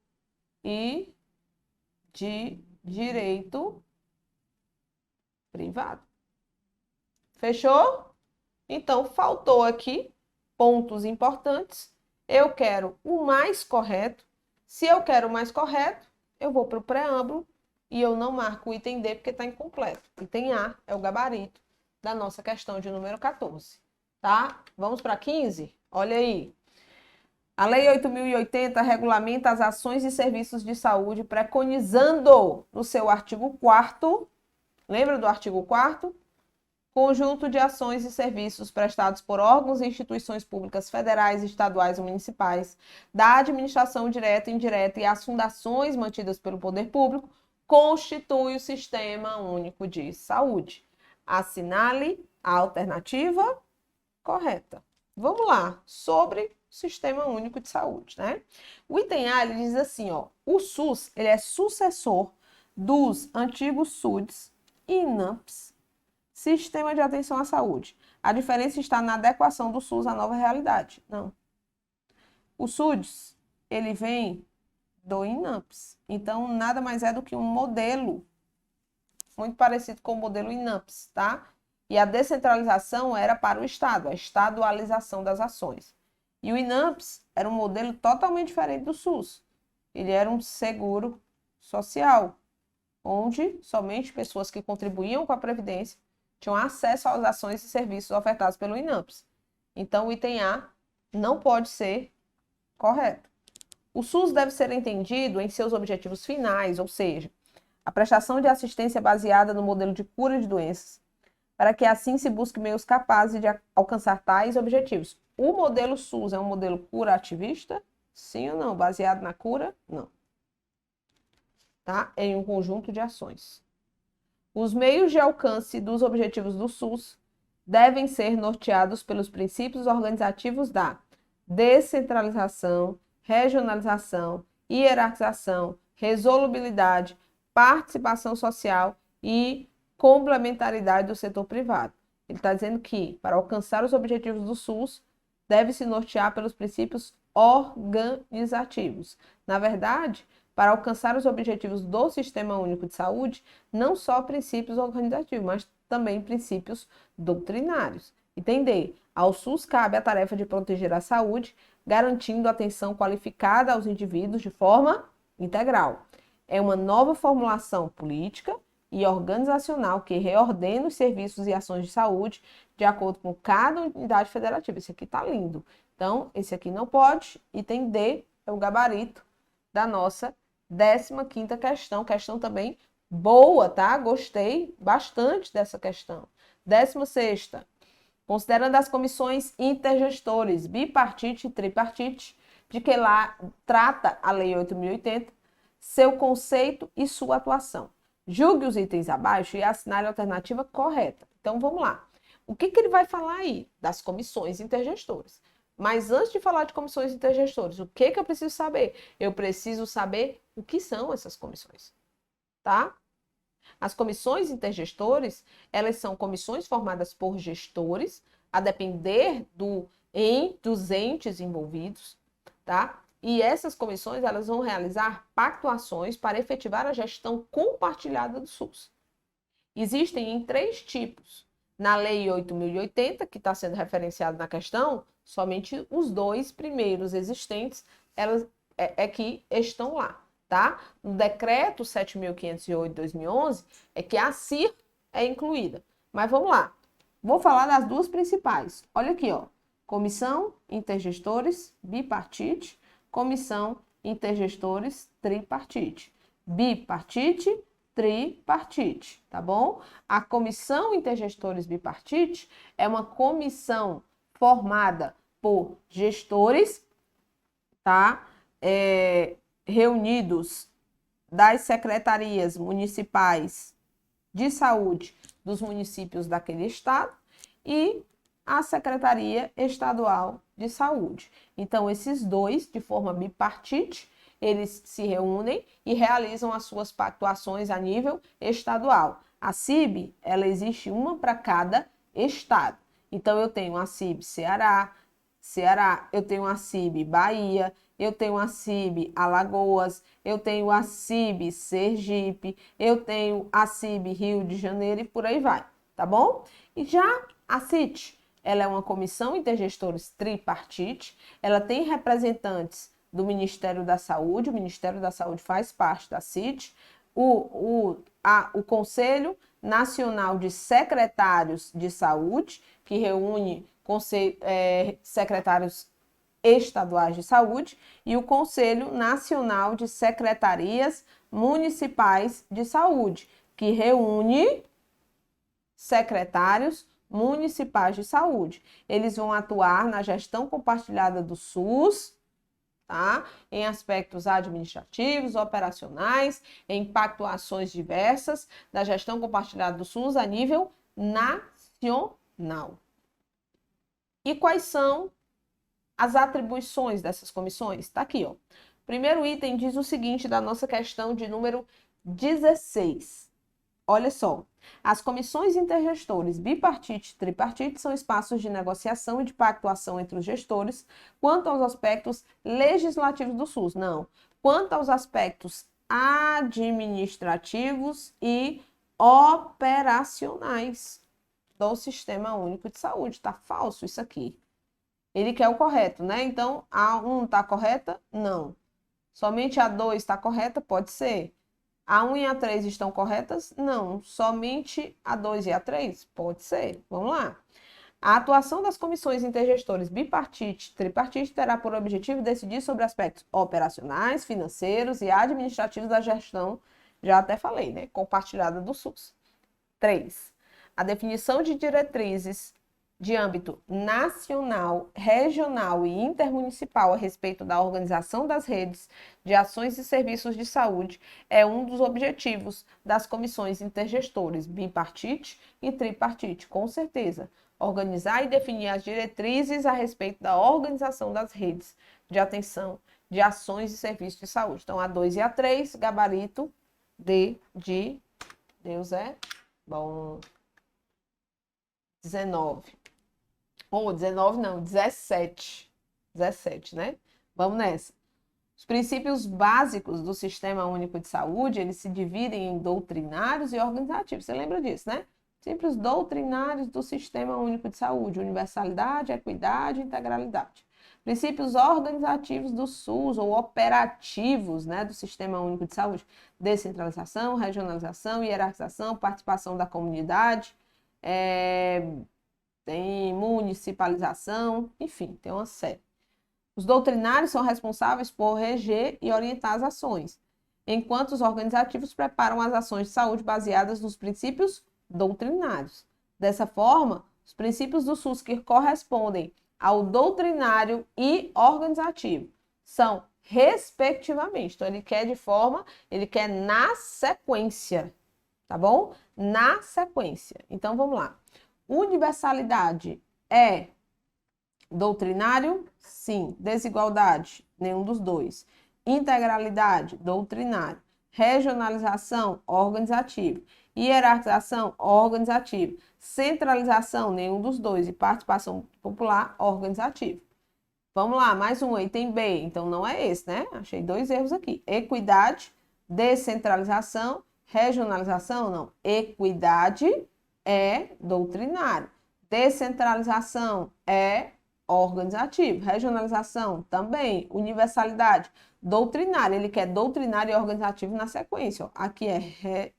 e de direito privado. Fechou? Então, faltou aqui pontos importantes. Eu quero o mais correto. Se eu quero o mais correto, eu vou para o preâmbulo e eu não marco o item D porque está incompleto. Item A é o gabarito da nossa questão de número 14. Tá? Vamos para 15? Olha aí. A Lei 8.080 regulamenta as ações e serviços de saúde, preconizando no seu artigo 4º, lembra do artigo 4º? Conjunto de ações e serviços prestados por órgãos e instituições públicas federais, estaduais ou municipais, da administração direta e indireta e as fundações mantidas pelo poder público, constitui o Sistema Único de Saúde. Assinale a alternativa correta. Vamos lá, sobre o Sistema Único de Saúde, né? O item A, ele diz assim, ó, o SUS, ele é sucessor dos antigos SUDs e INAMPs, Sistema de Atenção à Saúde. A diferença está na adequação do SUS à nova realidade. Não. O SUDS, ele vem do INAMPs. Então, nada mais é do que um modelo muito parecido com o modelo INAMPs, tá? E a descentralização era para o Estado, a estadualização das ações. E o INAMPs era um modelo totalmente diferente do SUS. Ele era um seguro social, onde somente pessoas que contribuíam com a Previdência tinham acesso às ações e serviços ofertados pelo INAMPs. Então, o item A não pode ser correto. O SUS deve ser entendido em seus objetivos finais, ou seja, a prestação de assistência baseada no modelo de cura de doenças, para que assim se busque meios capazes de alcançar tais objetivos. O modelo SUS é um modelo curativista? Sim ou não? Baseado na cura? Não. Tá? Em um conjunto de ações. Os meios de alcance dos objetivos do SUS devem ser norteados pelos princípios organizativos da descentralização, regionalização, hierarquização, resolubilidade, participação social e complementaridade do setor privado. Ele está dizendo que, para alcançar os objetivos do SUS, deve se nortear pelos princípios organizativos. Na verdade, para alcançar os objetivos do Sistema Único de Saúde, não só princípios organizativos, mas também princípios doutrinários. Entender? Ao SUS cabe a tarefa de proteger a saúde, garantindo atenção qualificada aos indivíduos de forma integral. É uma nova formulação política e organizacional que reordena os serviços e ações de saúde de acordo com cada unidade federativa. Esse aqui tá lindo. Então, esse aqui não pode. Item D é o gabarito da nossa 15ª questão. Questão também boa, tá? Gostei bastante dessa questão. 16ª. Considerando as comissões intergestores, bipartite e tripartite, de que lá trata a Lei 8.080, seu conceito e sua atuação. Julgue os itens abaixo e assinale a alternativa correta. Então, vamos lá. O que ele vai falar aí? Das comissões intergestoras. Mas antes de falar de comissões intergestores, o que eu preciso saber? Eu preciso saber o que são essas comissões, tá? As comissões intergestores, elas são comissões formadas por gestores, a depender dos entes envolvidos, tá? E essas comissões, elas vão realizar pactuações para efetivar a gestão compartilhada do SUS. Existem em 3 tipos. Na Lei 8.080, que está sendo referenciado na questão, somente os 2 primeiros existentes, elas que estão lá, tá? No Decreto 7.508 de 2011, é que a CIR é incluída. Mas vamos lá. Vou falar das duas principais. Olha aqui, ó. Comissão intergestores bipartite, comissão intergestores tripartite. Bipartite, tripartite, tá bom? A comissão intergestores bipartite é uma comissão formada por gestores, tá? Reunidos das secretarias municipais de saúde dos municípios daquele estado e a Secretaria Estadual de Saúde. Então, esses dois, de forma bipartite, eles se reúnem e realizam as suas pactuações a nível estadual. A CIB, ela existe uma para cada estado. Então, eu tenho a CIB Ceará, eu tenho a CIB Bahia, eu tenho a CIB Alagoas, eu tenho a CIB Sergipe, eu tenho a CIB Rio de Janeiro e por aí vai, tá bom? E já a CIT, ela é uma comissão intergestores tripartite, ela tem representantes do Ministério da Saúde, o Ministério da Saúde faz parte da CIT, o Conselho Nacional de Secretários de Saúde, que reúne secretários estaduais de saúde, e o Conselho Nacional de Secretarias Municipais de Saúde, que reúne secretários municipais de saúde. Eles vão atuar na gestão compartilhada do SUS, tá? Em aspectos administrativos, operacionais, em pactuações diversas da gestão compartilhada do SUS a nível nacional. E quais são as atribuições dessas comissões? Está aqui, ó. Primeiro item diz o seguinte da nossa questão de número 16. Olha só. As comissões intergestores bipartite e tripartite são espaços de negociação e de pactuação entre os gestores quanto aos aspectos legislativos do SUS. Não. Quanto aos aspectos administrativos e operacionais do Sistema Único de Saúde. Tá falso isso aqui. Ele quer o correto, né? Então, a 1 está correta? Não. Somente a 2 está correta? Pode ser. A 1 e a 3 estão corretas? Não. Somente a 2 e a 3? Pode ser. Vamos lá. A atuação das comissões intergestores bipartite e tripartite terá por objetivo decidir sobre aspectos operacionais, financeiros e administrativos da gestão, já até falei, né? Compartilhada do SUS. 3. A definição de diretrizes de âmbito nacional, regional e intermunicipal a respeito da organização das redes de ações e serviços de saúde é um dos objetivos das comissões intergestores bipartite e tripartite, com certeza. Organizar e definir as diretrizes a respeito da organização das redes de atenção de ações e serviços de saúde. Então, a 2 e a 3, gabarito D de Deus é bom. 19. Ou 19 não, 17. 17, né? Vamos nessa. Os princípios básicos do Sistema Único de Saúde, eles se dividem em doutrinários e organizativos. Você lembra disso, né? Princípios doutrinários do Sistema Único de Saúde: universalidade, equidade e integralidade. Princípios organizativos do SUS, ou operativos, né, do Sistema Único de Saúde: descentralização, regionalização, hierarquização, participação da comunidade, tem municipalização, enfim, tem uma série. Os doutrinários são responsáveis por reger e orientar as ações, enquanto os organizativos preparam as ações de saúde baseadas nos princípios doutrinários. Dessa forma, os princípios do SUS que correspondem ao doutrinário e organizativo são respectivamente. Então, ele quer na sequência, tá bom? Na sequência. Então, vamos lá. Universalidade é doutrinário? Sim. Desigualdade? Nenhum dos dois. Integralidade? Doutrinário. Regionalização? Organizativo. Hierarquização? Organizativo. Centralização? Nenhum dos dois. E participação popular? Organizativo. Vamos lá, mais um, item B. Então, não é esse, né? Achei 2 erros aqui. Equidade, descentralização, regionalização, não. Equidade é doutrinário. Descentralização é organizativo. Regionalização também. Universalidade, doutrinário. Ele quer doutrinário e organizativo na sequência. Ó. Aqui é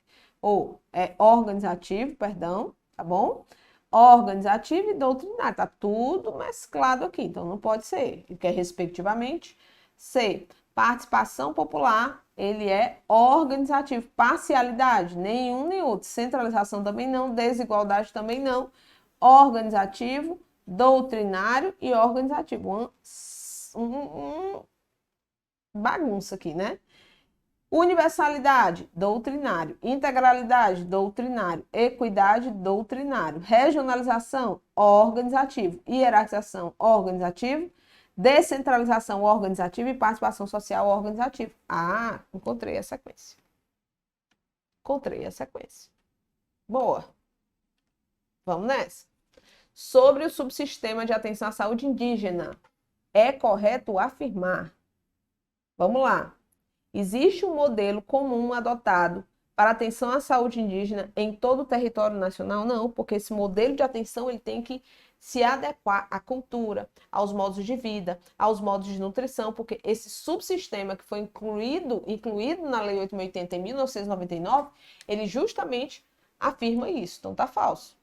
organizativo, perdão, tá bom? organizativo e doutrinário. Tá tudo mesclado aqui, então não pode ser. Ele quer, respectivamente, C. Participação popular, ele é organizativo. Parcialidade, nenhum nem outro. Centralização também não. Desigualdade também não. Organizativo, doutrinário e organizativo. Bagunça aqui, né? Universalidade, doutrinário. Integralidade, doutrinário. Equidade, doutrinário. Regionalização, organizativo. Hierarquização, organizativo. Descentralização, organizativa. E participação social, organizativa. Ah, encontrei a sequência. Encontrei a sequência. Boa. Vamos nessa. Sobre o subsistema de atenção à saúde indígena, é correto afirmar. Vamos lá. Existe um modelo comum adotado para atenção à saúde indígena em todo o território nacional? Não, porque esse modelo de atenção ele tem que se adequar à cultura, aos modos de vida, aos modos de nutrição, porque esse subsistema que foi incluído na Lei 8.080 em 1999, ele justamente afirma isso. Então tá falso.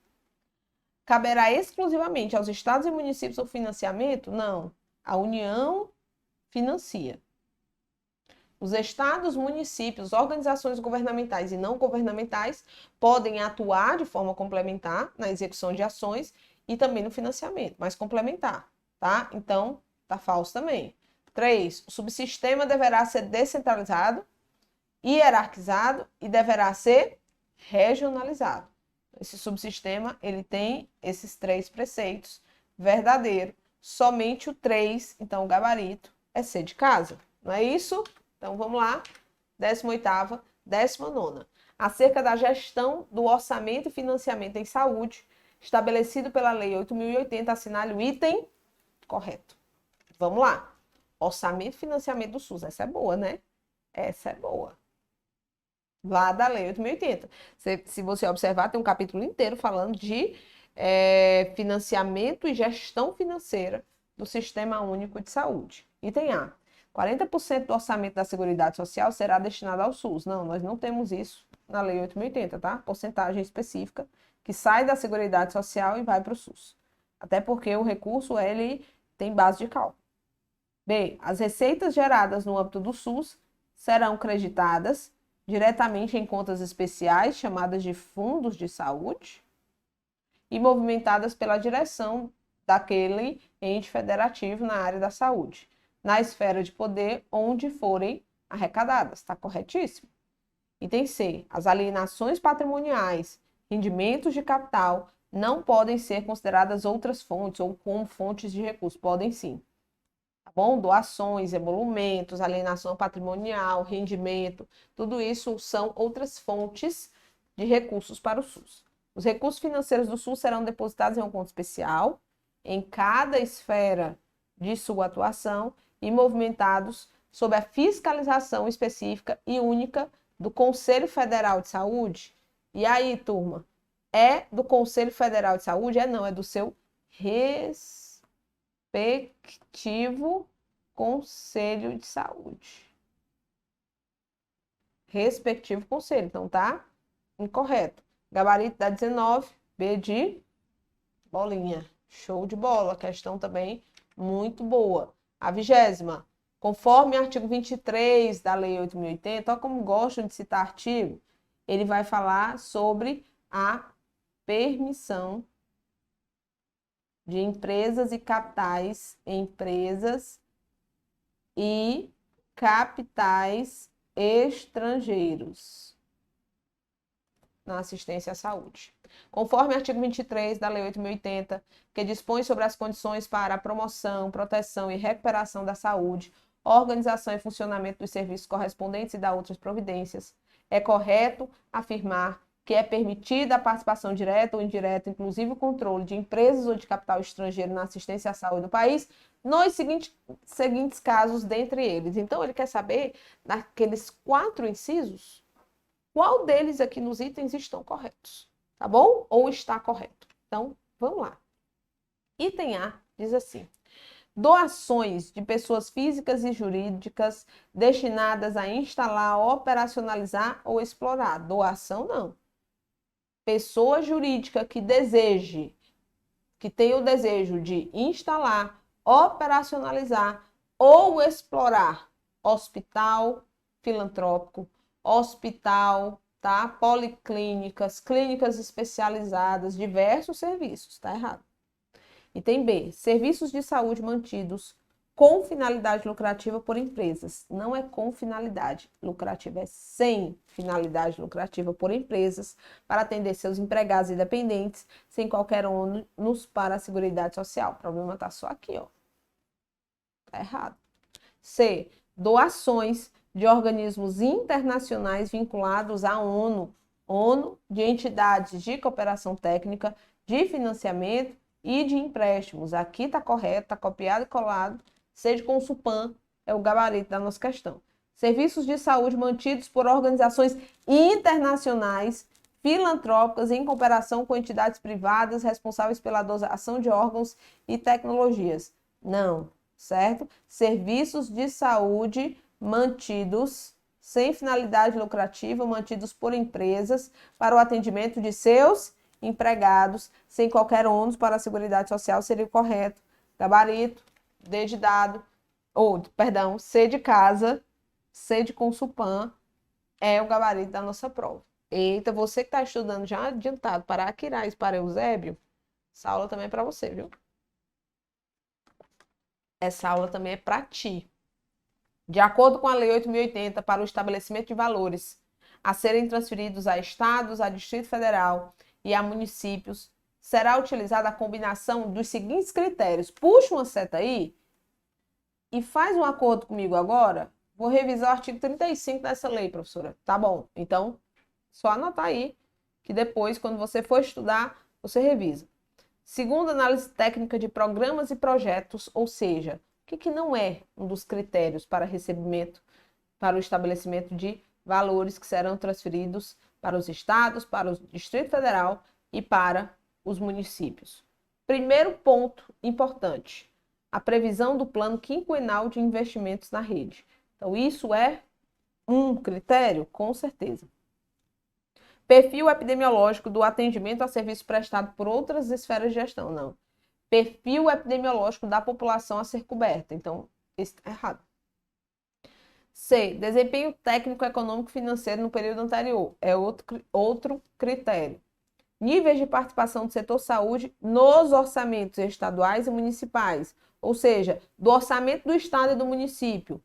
Caberá exclusivamente aos estados e municípios o financiamento? Não. A União financia. Os estados, municípios, organizações governamentais e não governamentais podem atuar de forma complementar na execução de ações e também no financiamento, mas complementar, tá? Então, tá falso também. 3. O subsistema deverá ser descentralizado, hierarquizado e deverá ser regionalizado. Esse subsistema, ele tem esses 3 preceitos verdadeiro. Somente o 3, então o gabarito é C de casa. Não é isso? Então, vamos lá. 18ª, 19ª. Acerca da gestão do orçamento e financiamento em saúde, estabelecido pela Lei 8.080, assinale o item correto. Vamos lá. Orçamento e financiamento do SUS. Essa é boa, né? Essa é boa. Lá da Lei 8.080. Se você observar, tem um capítulo inteiro falando de financiamento e gestão financeira do Sistema Único de Saúde. Item A. 40% do orçamento da Seguridade Social será destinado ao SUS. Não, nós não temos isso na Lei 8.080, tá? Porcentagem específica que sai da Seguridade Social e vai para o SUS. Até porque o recurso, ele tem base de cálculo. B. As receitas geradas no âmbito do SUS serão creditadas diretamente em contas especiais, chamadas de fundos de saúde, e movimentadas pela direção daquele ente federativo na área da saúde, na esfera de poder onde forem arrecadadas. Está corretíssimo. Item C. As alienações patrimoniais, rendimentos de capital, não podem ser consideradas outras fontes ou como fontes de recursos. Podem sim. Tá bom? Doações, emolumentos, alienação patrimonial, rendimento, tudo isso são outras fontes de recursos para o SUS. Os recursos financeiros do SUS serão depositados em um conto especial, em cada esfera de sua atuação, e movimentados sob a fiscalização específica e única do Conselho Federal de Saúde. E aí, turma, é do Conselho Federal de Saúde? Não, é do seu respectivo Conselho de Saúde. Respectivo conselho, então tá incorreto. Gabarito da 19, B de bolinha. Show de bola, questão também muito boa. A 20ª, conforme o artigo 23 da Lei 8.080, olha como gostam de citar artigo, ele vai falar sobre a permissão de empresas e capitais estrangeiros na assistência à saúde. Conforme o artigo 23 da Lei 8.080, que dispõe sobre as condições para a promoção, proteção e recuperação da saúde, organização e funcionamento dos serviços correspondentes e da outras providências, é correto afirmar que é permitida a participação direta ou indireta, inclusive o controle de empresas ou de capital estrangeiro na assistência à saúde do país, nos seguintes casos, dentre eles. Então, ele quer saber, naqueles 4 incisos, qual deles aqui nos itens estão corretos, tá bom? Ou está correto. Então, vamos lá. Item A diz assim: doações de pessoas físicas e jurídicas destinadas a instalar, operacionalizar ou explorar. Doação, não. Pessoa jurídica que deseje que tem o desejo de instalar, operacionalizar ou explorar hospital filantrópico, hospital, tá? Policlínicas, clínicas especializadas, diversos serviços, tá errado. Item B, serviços de saúde mantidos com finalidade lucrativa por empresas. Não é com finalidade lucrativa, é sem finalidade lucrativa por empresas para atender seus empregados e dependentes sem qualquer ônus para a Seguridade Social. O problema está só aqui, ó. Tá errado. C, doações de organismos internacionais vinculados à ONU, de entidades de cooperação técnica, de financiamento e de empréstimos. Aqui está correto, está copiado e colado. C de Consulpan é o gabarito da nossa questão. Serviços de saúde mantidos por organizações internacionais filantrópicas em cooperação com entidades privadas responsáveis pela doação de órgãos e tecnologias. Não, certo? Serviços de saúde mantidos sem finalidade lucrativa, mantidos por empresas para o atendimento de seus empregados, sem qualquer ônus para a Seguridade Social, seria o correto. Gabarito, D de dado, C de casa, C de Consulpan, é o gabarito da nossa prova. Eita, você que está estudando já adiantado para Aquiraz e para Eusébio, essa aula também é para você, viu? Essa aula também é para ti. De acordo com a Lei 8.080, para o estabelecimento de valores a serem transferidos a estados, a Distrito Federal e a municípios, será utilizada a combinação dos seguintes critérios. Puxa uma seta aí e faz um acordo comigo agora. Vou revisar o artigo 35 dessa lei, professora. Tá bom, então só anotar aí, que depois, quando você for estudar, você revisa. Segundo, análise técnica de programas e projetos, ou seja, o que não é um dos critérios para recebimento, para o estabelecimento de valores que serão transferidos para os estados, para o Distrito Federal e para os municípios. Primeiro ponto importante, a previsão do plano quinquenal de investimentos na rede. Então, isso é um critério? Com certeza. Perfil epidemiológico do atendimento a serviço prestado por outras esferas de gestão. Não. Perfil epidemiológico da população a ser coberta. Então, isso está errado. C. Desempenho técnico, econômico e financeiro no período anterior. É outro critério. Níveis de participação do setor saúde nos orçamentos estaduais e municipais. Ou seja, do orçamento do estado e do município.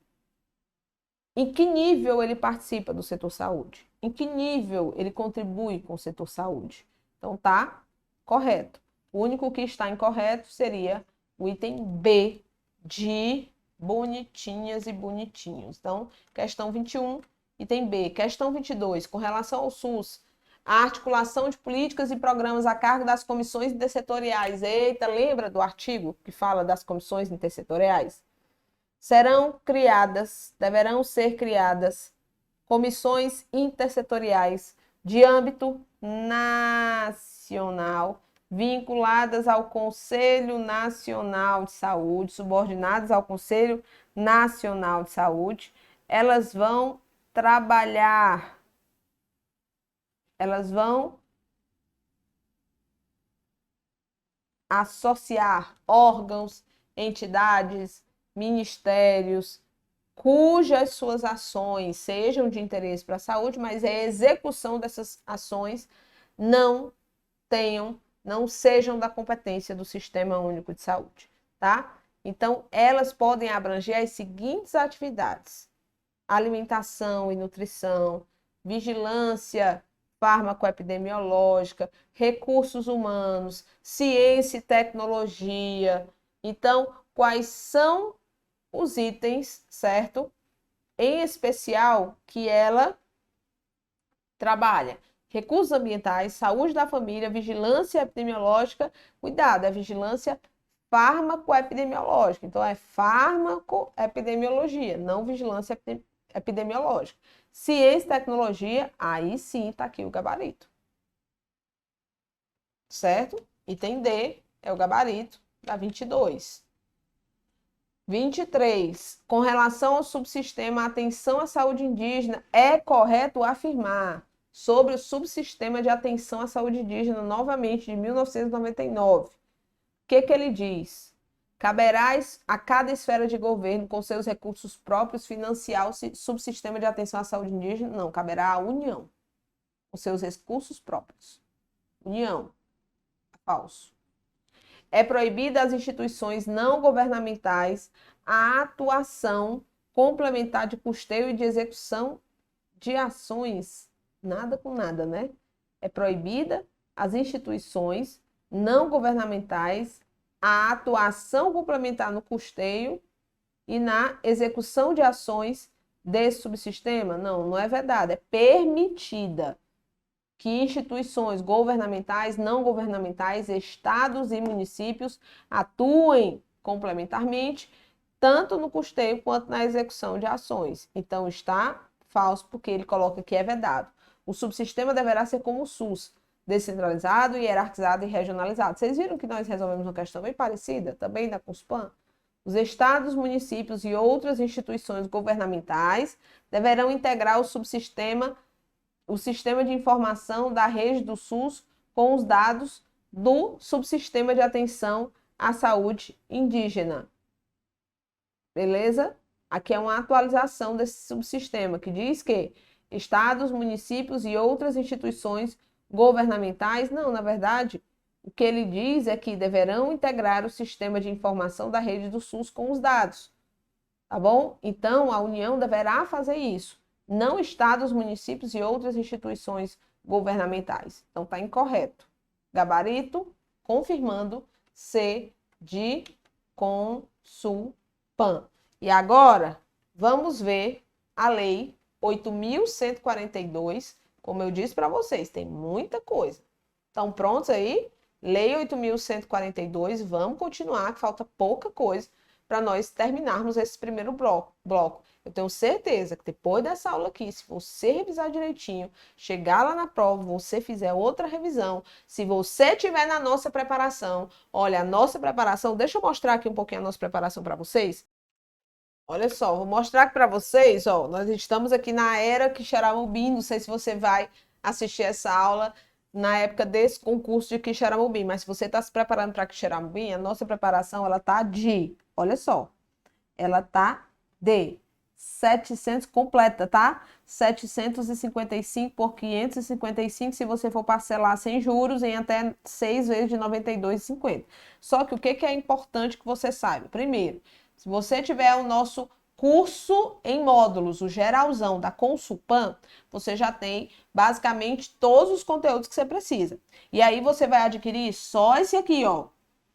Em que nível ele participa do setor saúde? Em que nível ele contribui com o setor saúde? Então, tá correto. O único que está incorreto seria o item B de bonitinhas e bonitinhos. Então, questão 21, item B. Questão 22, com relação ao SUS, a articulação de políticas e programas a cargo das comissões intersetoriais. Eita, lembra do artigo que fala das comissões intersetoriais? Deverão ser criadas comissões intersetoriais de âmbito nacional, vinculadas ao Conselho Nacional de Saúde, subordinadas ao Conselho Nacional de Saúde. Elas vão trabalhar, elas vão associar órgãos, entidades, ministérios, cujas suas ações sejam de interesse para a saúde, mas a execução dessas ações não sejam da competência do Sistema Único de Saúde, tá? Então, elas podem abranger as seguintes atividades: alimentação e nutrição, vigilância farmacoepidemiológica, recursos humanos, ciência e tecnologia. Então, quais são os itens, certo? Em especial que ela trabalha: recursos ambientais, saúde da família, vigilância epidemiológica. Cuidado, é vigilância farmacoepidemiológica. Então, é farmacoepidemiologia, não vigilância epidemiológica. Ciência e tecnologia, aí sim está aqui o gabarito. Certo? Item D é o gabarito da 22. 23. Com relação ao subsistema Atenção à Saúde Indígena, é correto afirmar sobre o subsistema de atenção à saúde indígena, novamente, de 1999. que ele diz? Caberá a cada esfera de governo, com seus recursos próprios, financiar o subsistema de atenção à saúde indígena? Não, caberá à União, com seus recursos próprios. União. Falso. É proibida às instituições não governamentais a atuação complementar de custeio e de execução de ações. Nada com nada, né? É proibida às instituições não governamentais a atuação complementar no custeio e na execução de ações desse subsistema? Não, não é vedada, é permitida que instituições governamentais, não governamentais, estados e municípios atuem complementarmente, tanto no custeio quanto na execução de ações. Então, está falso, porque ele coloca que é vedado. O subsistema deverá ser como o SUS, descentralizado, hierarquizado e regionalizado. Vocês viram que nós resolvemos uma questão bem parecida, também da CUSPAN? Os estados, municípios e outras instituições governamentais deverão integrar o sistema de informação da rede do SUS com os dados do subsistema de atenção à saúde indígena. Beleza? Aqui é uma atualização desse subsistema, que diz que estados, municípios e outras instituições governamentais, não, na verdade, o que ele diz é que deverão integrar o sistema de informação da rede do SUS com os dados, tá bom? Então, a União deverá fazer isso, não estados, municípios e outras instituições governamentais. Então, está incorreto. Gabarito, confirmando, C de Consulpan. E agora, vamos ver a Lei 8.142. Como eu disse para vocês, tem muita coisa. Estão prontos aí? Lei 8.142, vamos continuar, que falta pouca coisa para nós terminarmos esse primeiro bloco. Eu tenho certeza que depois dessa aula aqui, se você revisar direitinho, chegar lá na prova, você fizer outra revisão, se você tiver na nossa preparação, olha, a nossa preparação, deixa eu mostrar aqui um pouquinho a nossa preparação para vocês. Olha só, vou mostrar aqui para vocês, ó, nós estamos aqui na era Quixeramobim, não sei se você vai assistir essa aula na época desse concurso de Quixeramobim, mas se você está se preparando para Quixeramobim, a nossa preparação, ela tá de, olha só, ela tá de 700 completa, tá? 755 por 555 se você for parcelar sem juros em até 6 vezes de R$ 92,50. Só que o que é importante que você saiba? Primeiro, se você tiver o nosso curso em módulos, o geralzão da Consulpan, você já tem basicamente todos os conteúdos que você precisa. E aí você vai adquirir só esse aqui, ó.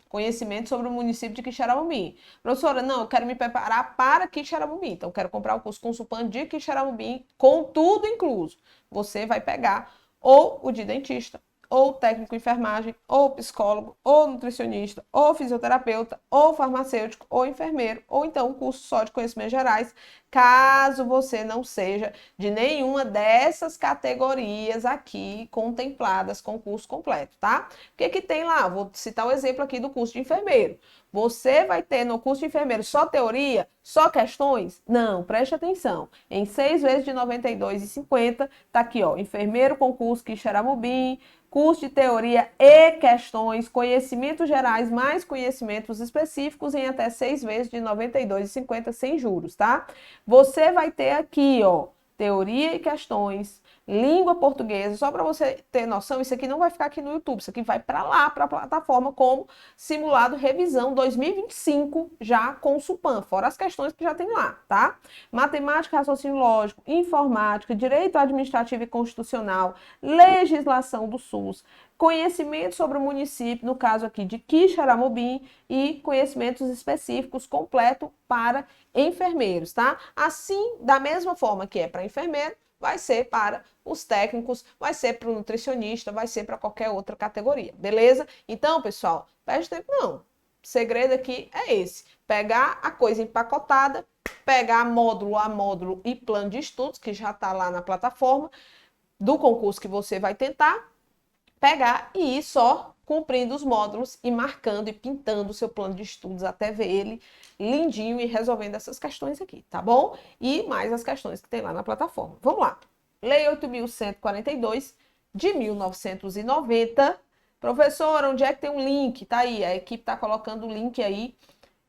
Conhecimento sobre o município de Quixeramobim. Professora, não, eu quero me preparar para Quixeramobim. Então, eu quero comprar o curso Consulpan de Quixeramobim com tudo incluso. Você vai pegar ou o de dentista, ou técnico em enfermagem, ou psicólogo, ou nutricionista, ou fisioterapeuta, ou farmacêutico, ou enfermeiro, ou então um curso só de conhecimentos gerais, caso você não seja de nenhuma dessas categorias aqui contempladas com o curso completo, tá? O que tem lá? Vou citar o exemplo aqui do curso de enfermeiro. Você vai ter no curso de enfermeiro só teoria? Só questões? Não, preste atenção. Em 6 vezes de R$ 92,50, tá aqui, ó, enfermeiro com curso Quixeramobim, curso de teoria e questões, conhecimentos gerais mais conhecimentos específicos em até 6 vezes de R$ 92,50 sem juros, tá? Você vai ter aqui, ó, teoria e questões, língua portuguesa, só para você ter noção, isso aqui não vai ficar aqui no YouTube, isso aqui vai para lá, para a plataforma como simulado revisão 2025, já com o Supan, fora as questões que já tem lá, tá? Matemática, raciocínio lógico, informática, direito administrativo e constitucional, legislação do SUS, conhecimento sobre o município, no caso aqui de Quixeramobim, e conhecimentos específicos completo para enfermeiros, tá? Assim, da mesma forma que é para enfermeiro, vai ser para os técnicos, vai ser para o nutricionista, vai ser para qualquer outra categoria, beleza? Então, pessoal, perde tempo não. O segredo aqui é esse, pegar a coisa empacotada, pegar módulo a módulo e plano de estudos, que já está lá na plataforma do concurso que você vai tentar, pegar e ir só cumprindo os módulos e marcando e pintando o seu plano de estudos até ver ele lindinho e resolvendo essas questões aqui, tá bom? E mais as questões que tem lá na plataforma. Vamos lá. Lei 8.142 de 1990 Professora, onde é que tem um link? Tá aí, a equipe está colocando o link aí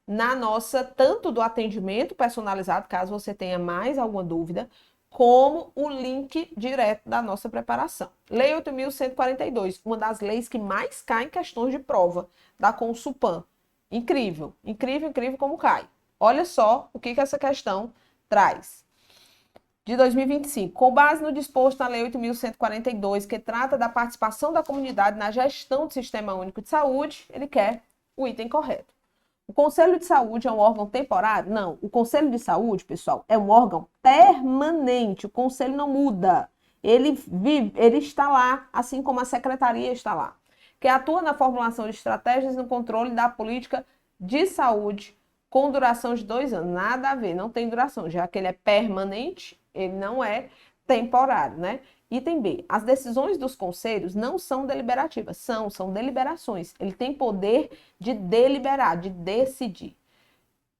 na nossa, tanto do atendimento personalizado, caso você tenha mais alguma dúvida, como o link direto da nossa preparação. Lei 8.142, uma das leis que mais cai em questões de prova da Consulpan. Incrível, incrível, incrível como cai. Olha só o que essa questão traz. De 2025, com base no disposto na Lei 8.142, que trata da participação da comunidade na gestão do Sistema Único de Saúde, ele quer o item correto. O Conselho de Saúde é um órgão temporário? Não. O Conselho de Saúde, pessoal, é um órgão permanente. O Conselho não muda. Ele vive, ele está lá, assim como a Secretaria está lá, que atua na formulação de estratégias e no controle da política de saúde com duração de 2 anos. Nada a ver, não tem duração, já que ele é permanente, ele não é temporário, né? Item B. As decisões dos conselhos não são deliberativas, são deliberações. Ele tem poder de deliberar, de decidir.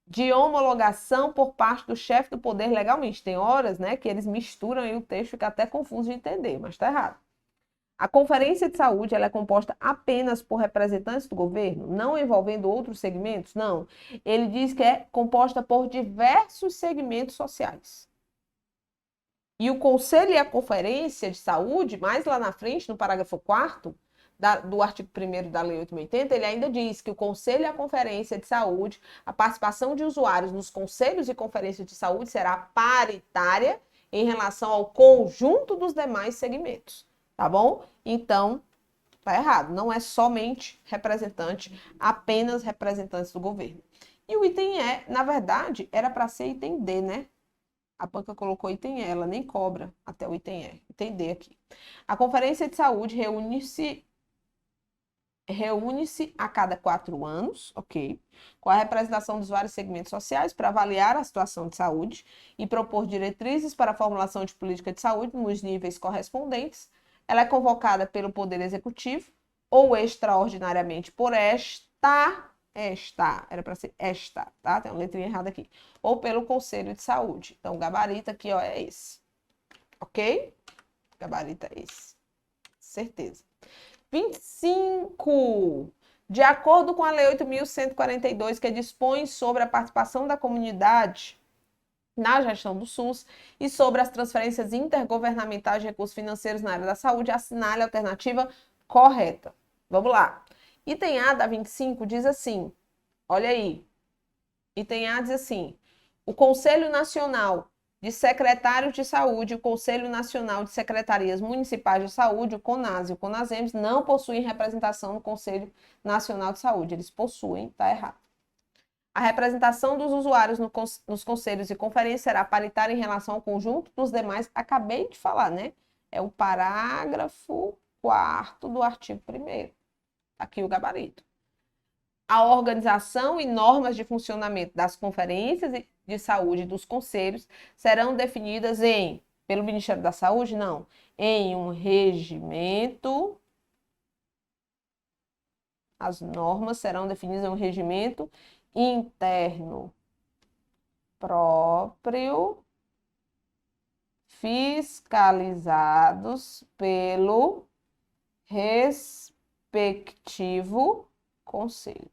De homologação por parte do chefe do poder legalmente. Tem horas, né, que eles misturam e o texto fica até confuso de entender, mas está errado. A Conferência de Saúde ela é composta apenas por representantes do governo, não envolvendo outros segmentos? Não. Ele diz que é composta por diversos segmentos sociais. E o Conselho e a Conferência de Saúde, mais lá na frente, no parágrafo 4º do artigo 1º da Lei 8.080, ele ainda diz que o Conselho e a Conferência de Saúde, a participação de usuários nos conselhos e conferências de saúde será paritária em relação ao conjunto dos demais segmentos, tá bom? Então, tá errado, não é somente representante, apenas representantes do governo. E o item E, na verdade, era para ser item D, né? A banca colocou item E, ela nem cobra até o item E. Item D aqui. A Conferência de Saúde reúne-se a cada 4 anos, ok? Com a representação dos vários segmentos sociais para avaliar a situação de saúde e propor diretrizes para a formulação de política de saúde nos níveis correspondentes. Ela é convocada pelo Poder Executivo ou extraordinariamente por era para ser esta, tá? Tem uma letrinha errada aqui. Ou pelo Conselho de Saúde. Então, o gabarito aqui, ó, é esse. Ok? O gabarito é esse. Certeza. 25. De acordo com a Lei 8.142, que dispõe sobre a participação da comunidade na gestão do SUS e sobre as transferências intergovernamentais de recursos financeiros na área da saúde, assinale a alternativa correta. Vamos lá. Item A da 25 diz assim, olha aí, item A diz assim, o Conselho Nacional de Secretários de Saúde e o Conselho Nacional de Secretarias Municipais de Saúde, o CONAS e o CONASEMS, não possuem representação no Conselho Nacional de Saúde. Eles possuem, tá errado. A representação dos usuários nos conselhos e conferências será paritária em relação ao conjunto dos demais. Acabei de falar, né? É o parágrafo 4º do artigo 1º. Aqui o gabarito. A organização e normas de funcionamento das conferências de saúde e dos conselhos serão definidas pelo Ministério da Saúde? Não. Em um regimento. As normas serão definidas em um regimento interno próprio, fiscalizados pelo respectivo conselho.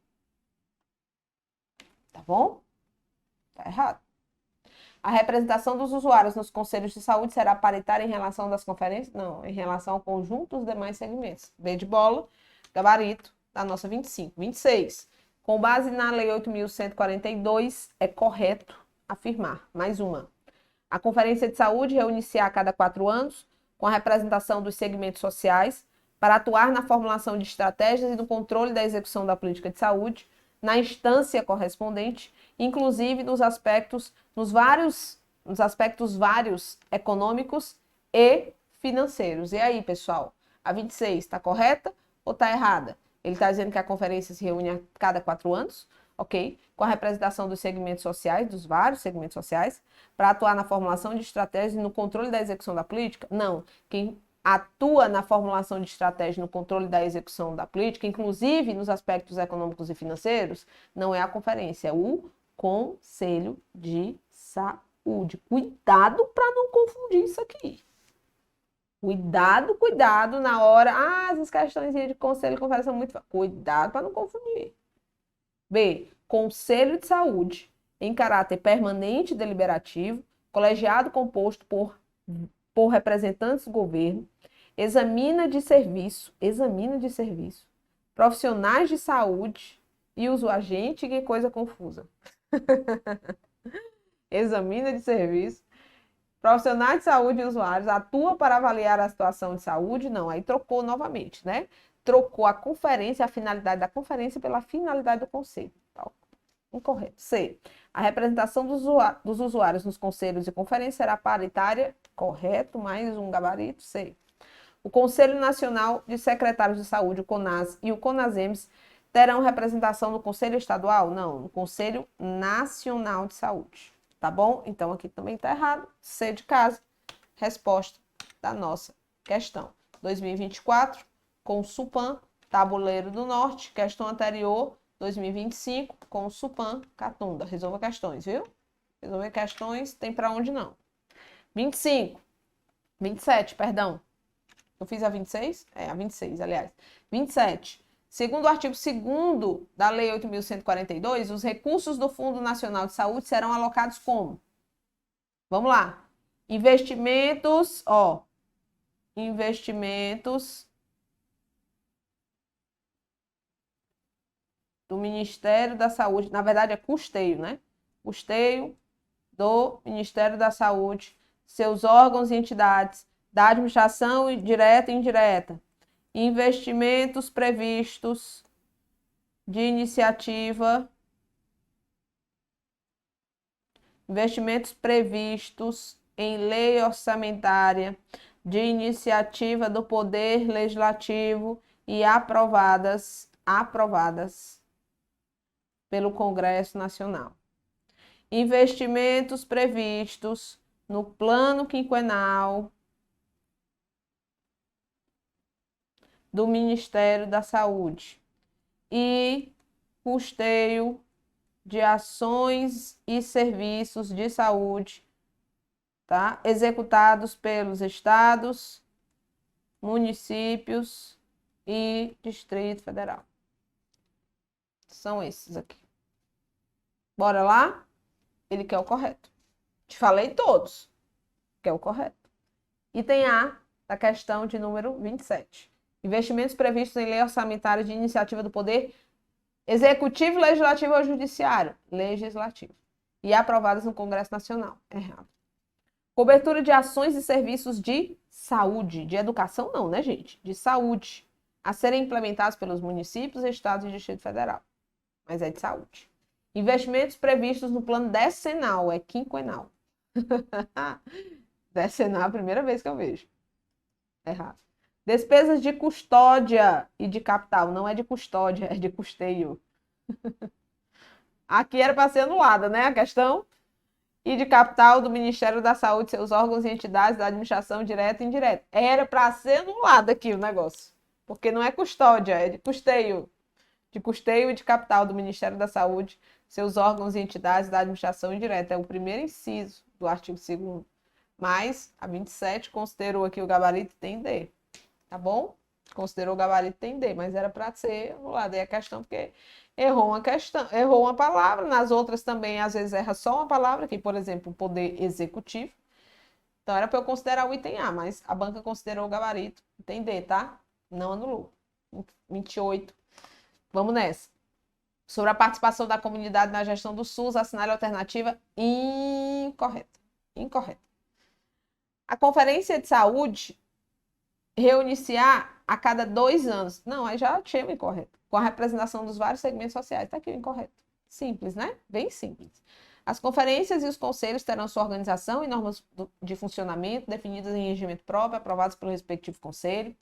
Tá bom? Tá errado. A representação dos usuários nos conselhos de saúde será paritária em relação das conferências? Não, em relação ao conjunto dos demais segmentos. B de bola, gabarito da nossa 25. 26. Com base na Lei 8.142, é correto afirmar. Mais uma. A Conferência de Saúde reúne-se a cada 4 anos, com a representação dos segmentos sociais, para atuar na formulação de estratégias e no controle da execução da política de saúde, na instância correspondente, inclusive nos aspectos vários econômicos e financeiros. E aí, pessoal, a 26 está correta ou está errada? Ele está dizendo que a conferência se reúne a cada 4 anos, ok? Com a representação dos segmentos sociais, dos vários segmentos sociais, para atuar na formulação de estratégias e no controle da execução da política? Não. Quem atua na formulação de estratégia e no controle da execução da política, inclusive nos aspectos econômicos e financeiros, não é a conferência, é o Conselho de Saúde. Cuidado para não confundir isso aqui. Cuidado, cuidado na hora. Ah, essas questões de conselho e conferência são muito. Cuidado para não confundir. B. Conselho de Saúde, em caráter permanente e deliberativo, colegiado composto por representantes do governo, examina de serviço, profissionais de saúde e uso agente, que coisa confusa. Examina de serviço, profissionais de saúde e usuários, atua para avaliar a situação de saúde, não, aí trocou novamente, né? Trocou a conferência, a finalidade da conferência pela finalidade do conselho. Tá? Incorreto. C. A representação dos usuários nos conselhos e conferências será paritária, correto, mais um gabarito. C. O Conselho Nacional de Secretários de Saúde, o CONAS, e o CONASEMS terão representação no Conselho Estadual? Não, no Conselho Nacional de Saúde. Tá bom? Então aqui também está errado. C de casa. Resposta da nossa questão. 2024, com o Supan, Tabuleiro do Norte. Questão anterior, 2025, com o Supan, Catunda. Resolva questões, viu? Resolver questões, tem para onde não. 27, perdão. Eu fiz a 26? É, a 26, aliás. 27. Segundo o artigo 2º da Lei 8.142, os recursos do Fundo Nacional de Saúde serão alocados como? Vamos lá. Investimentos, investimentos do Ministério da Saúde. Na verdade, é custeio, né? Custeio do Ministério da Saúde, seus órgãos e entidades da administração direta e indireta. Investimentos previstos de iniciativa. Investimentos previstos em lei orçamentária de iniciativa do Poder Legislativo e aprovadas pelo Congresso Nacional. Investimentos previstos no Plano Quinquenal do Ministério da Saúde e custeio de ações e serviços de saúde, tá? Executados pelos estados, municípios e Distrito Federal. São esses aqui. Bora lá? Ele quer o correto. Te falei todos. Quer o correto. Item A da questão de número 27. Investimentos previstos em lei orçamentária de iniciativa do Poder Executivo, Legislativo ou Judiciário? Legislativo. E aprovadas no Congresso Nacional? Errado. Cobertura de ações e serviços de saúde. De educação não, né, gente? De saúde. A serem implementados pelos municípios, estados e Distrito Federal. Mas é de saúde. Investimentos previstos no plano decenal. É quinquenal. Decenal é a primeira vez que eu vejo. Errado. Despesas de custódia e de capital. Não é de custódia, é de custeio. Aqui era para ser anulada, né, a questão. E de capital do Ministério da Saúde, seus órgãos e entidades da administração direta e indireta. Era para ser anulado aqui o negócio. Porque não é custódia, é de custeio. De custeio e de capital do Ministério da Saúde, seus órgãos e entidades da administração indireta. É o primeiro inciso do artigo 2º. Mas a 27 considerou aqui o gabarito tem D. Tá bom? Considerou o gabarito tem D, mas era para ser anulado. E a questão porque errou uma questão, errou uma palavra, nas outras também às vezes erra só uma palavra, aqui, por exemplo, o poder executivo. Então era para eu considerar o item A, mas a banca considerou o gabarito tem D, tá? Não anulou. 28. Vamos nessa. Sobre a participação da comunidade na gestão do SUS, assinale a alternativa incorreta. Incorreta. A Conferência de Saúde reunir-se-á a cada 2 anos. Não, aí já tinha o incorreto. Com a representação dos vários segmentos sociais. Está aqui o incorreto. Simples, né? Bem simples. As conferências e os conselhos terão sua organização e normas de funcionamento definidas em regimento próprio, aprovados pelo respectivo conselho.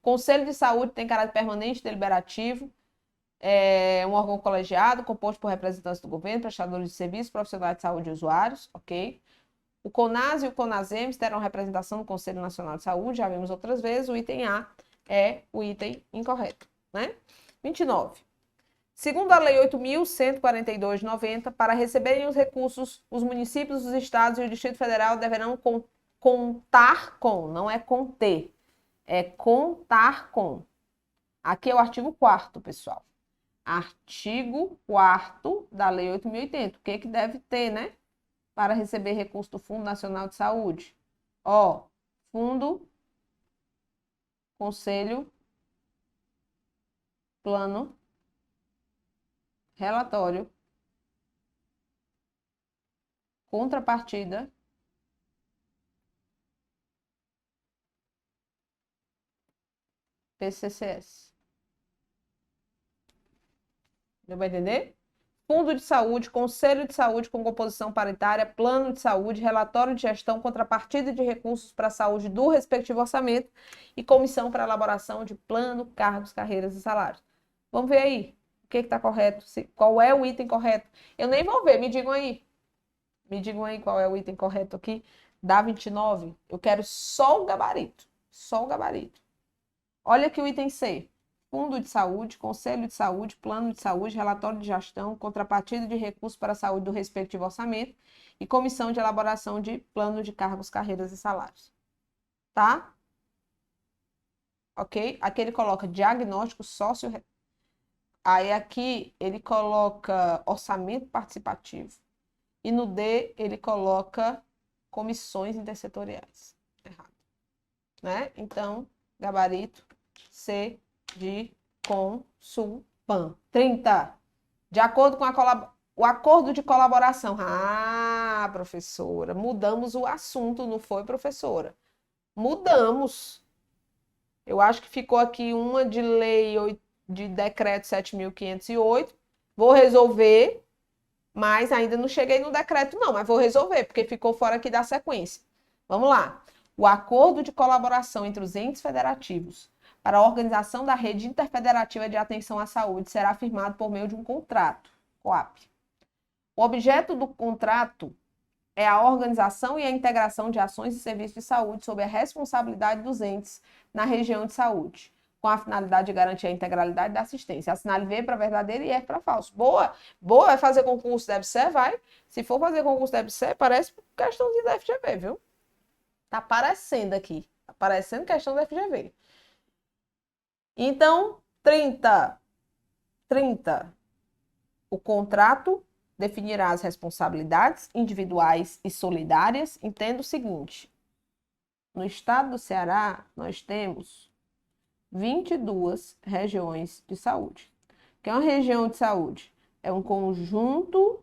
O Conselho de Saúde tem caráter permanente e deliberativo. É um órgão colegiado, composto por representantes do governo, prestadores de serviços, profissionais de saúde e usuários, ok? O CONAS e o CONASEMS terão representação no Conselho Nacional de Saúde, já vimos outras vezes, o item A é o item incorreto, né? 29. Segundo a Lei 8.142/90, para receberem os recursos, os municípios, os estados e o Distrito Federal deverão contar com, não é conter, é contar com. Aqui é o artigo 4º, pessoal. Artigo 4º da Lei 8.080. O que que deve ter, né? Para receber recurso do Fundo Nacional de Saúde. Ó, fundo, conselho, plano, relatório, contrapartida, PCCS. Deu para entender? Fundo de saúde, conselho de saúde com composição paritária, plano de saúde, relatório de gestão, contrapartida de recursos para a saúde do respectivo orçamento e comissão para elaboração de plano, cargos, carreiras e salários. Vamos ver aí o que está correto, qual é o item correto. Eu nem vou ver, me digam aí. Me digam aí qual é o item correto aqui. Da 29, eu quero só o gabarito. Só o gabarito. Olha aqui o item C. Fundo de saúde, conselho de saúde, plano de saúde, relatório de gestão, contrapartida de recursos para a saúde do respectivo orçamento e comissão de elaboração de plano de cargos, carreiras e salários. Tá? Ok? Aqui ele coloca diagnóstico sócio... Aí aqui ele coloca orçamento participativo. E no D ele coloca comissões intersetoriais. Errado. Né? Então, gabarito C de Consulpan. 30. De acordo com o acordo de colaboração. Ah, professora, mudamos o assunto, não foi, professora? Mudamos. Eu acho que ficou aqui uma de lei de decreto 7.508. Vou resolver, mas ainda não cheguei no decreto não, mas vou resolver, porque ficou fora aqui da sequência. Vamos lá. O acordo de colaboração entre os entes federativos para a organização da rede interfederativa de atenção à saúde será firmado por meio de um contrato, COAP. O objeto do contrato é a organização e a integração de ações e serviços de saúde sob a responsabilidade dos entes na região de saúde, com a finalidade de garantir a integralidade da assistência. Assinale V para verdadeiro e R para falso. Boa, boa, vai fazer concurso deve ser, vai. Se for fazer concurso deve ser, parece questãozinha da FGV, viu? Tá aparecendo aqui, tá aparecendo questão da FGV. Então, 30. O contrato definirá as responsabilidades individuais e solidárias. Entenda o seguinte: no estado do Ceará, nós temos 22 regiões de saúde. O que é uma região de saúde? É um conjunto